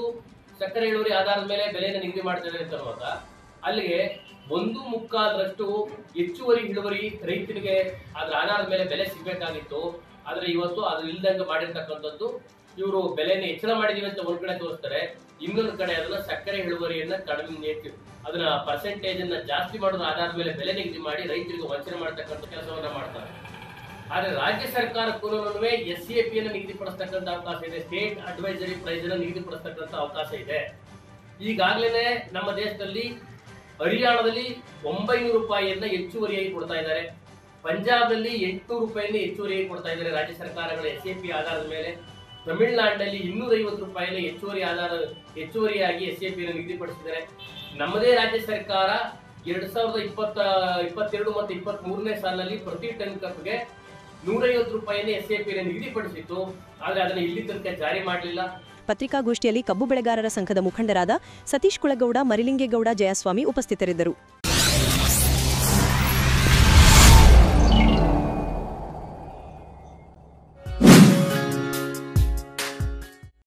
ಸಕ್ಕರೆ ಇಳುವರಿ ಆಧಾರದ ಮೇಲೆ ಬೆಲೆನ ನಿಗದಿ ಮಾಡ್ತಾ ಇದ್ದಾರೆ ಅಂತ ಅನ್ನುವಾಗ ಅಲ್ಲಿಗೆ 1/4 ಹೆಚ್ಚುವರಿ ಇಳುವರಿ ರೈತನಿಗೆ ಅದರ ಆಧಾರದ ಮೇಲೆ ಬೆಲೆ ಸಿಗಬೇಕಾಗಿತ್ತು. ಆದ್ರೆ ಇವತ್ತು ಅದು ಇಲ್ದಂಗೆ ಮಾಡಿರ್ತಕ್ಕಂಥದ್ದು. ಇವರು ಬೆಲೆನ ಹೆಚ್ಚಳ ಮಾಡಿದೀವಿ ಅಂತ ಒಂದ್ ಕಡೆ ತೋರಿಸ್ತಾರೆ, ಇನ್ನೊಂದು ಕಡೆ ಅದನ್ನ ಸಕ್ಕರೆ ಇಳುವರಿಯನ್ನ ಕಡಿಮೆ ಅದನ್ನ ಪರ್ಸೆಂಟೇಜ್ ಅನ್ನ ಜಾಸ್ತಿ ಮಾಡೋದ್ರ ಆಧಾರದ ಮೇಲೆ ಬೆಲೆ ನಿಗದಿ ಮಾಡಿ ರೈತರಿಗೆ ವಂಚನೆ ಮಾಡತಕ್ಕಂಥ ಕೆಲಸವನ್ನ ಮಾಡ್ತಾರೆ. ಆದ್ರೆ ರಾಜ್ಯ ಸರ್ಕಾರಕ್ಕೂ SAP ಅನ್ನು ನಿಗದಿಪಡಿಸ್ತಕ್ಕಂಥ ಅವಕಾಶ ಇದೆ, ಸ್ಟೇಟ್ ಅಡ್ವೈಸರಿ ಪ್ರೈಸ್ ಅನ್ನು ನಿಗದಿಪಡಿಸ್ತಕ್ಕಂಥ ಅವಕಾಶ ಇದೆ. ಈಗಾಗಲೇ ನಮ್ಮ ದೇಶದಲ್ಲಿ ಹರಿಯಾಣದಲ್ಲಿ 900 ರೂಪಾಯಿಯನ್ನ ಹೆಚ್ಚುವರಿಯಾಗಿ ಕೊಡ್ತಾ ಇದ್ದಾರೆ. ಪಂಜಾಬ್ನಲ್ಲಿ 800 ರೂಪಾಯಿನ ಹೆಚ್ಚುವರಿಯಾಗಿ ಕೊಡ್ತಾ ಇದ್ದಾರೆ ರಾಜ್ಯ ಸರ್ಕಾರಗಳ SAP ಆಧಾರದ ಮೇಲೆ. ತಮಿಳುನಾಡಿನಲ್ಲಿ 250 ರೂಪಾಯಿನ ಹೆಚ್ಚುವರಿಯಾಗಿ SAP ಅನ್ನು ನಿಗದಿಪಡಿಸಿದ್ದಾರೆ. ನಮ್ಮದೇ ರಾಜ್ಯ ಸರ್ಕಾರ 2022 ಮತ್ತು 23ನೇ ಸಾಲಿನಲ್ಲಿ ಪ್ರತಿ ಟನ್ ಕಬ್ಬಿಗೆ 150 ರೂಪಾಯಿನ SAP ಅನ್ನು ನಿಗದಿಪಡಿಸಿತ್ತು. ಆದ್ರೆ ಅದನ್ನು ಇಲ್ಲಿ ತನಕ ಜಾರಿ ಮಾಡಲಿಲ್ಲ. ಪತ್ರಿಕಾಗೋಷ್ಠಿಯಲ್ಲಿ ಕಬ್ಬು ಬೆಳೆಗಾರರ ಸಂಘದ ಮುಖಂಡರಾದ ಸತೀಶ್ ಕುಳಗೌಡ, ಮರಿಲಿಂಗೇಗೌಡ, ಜಯಸ್ವಾಮಿ ಉಪಸ್ಥಿತರಿದ್ದರು.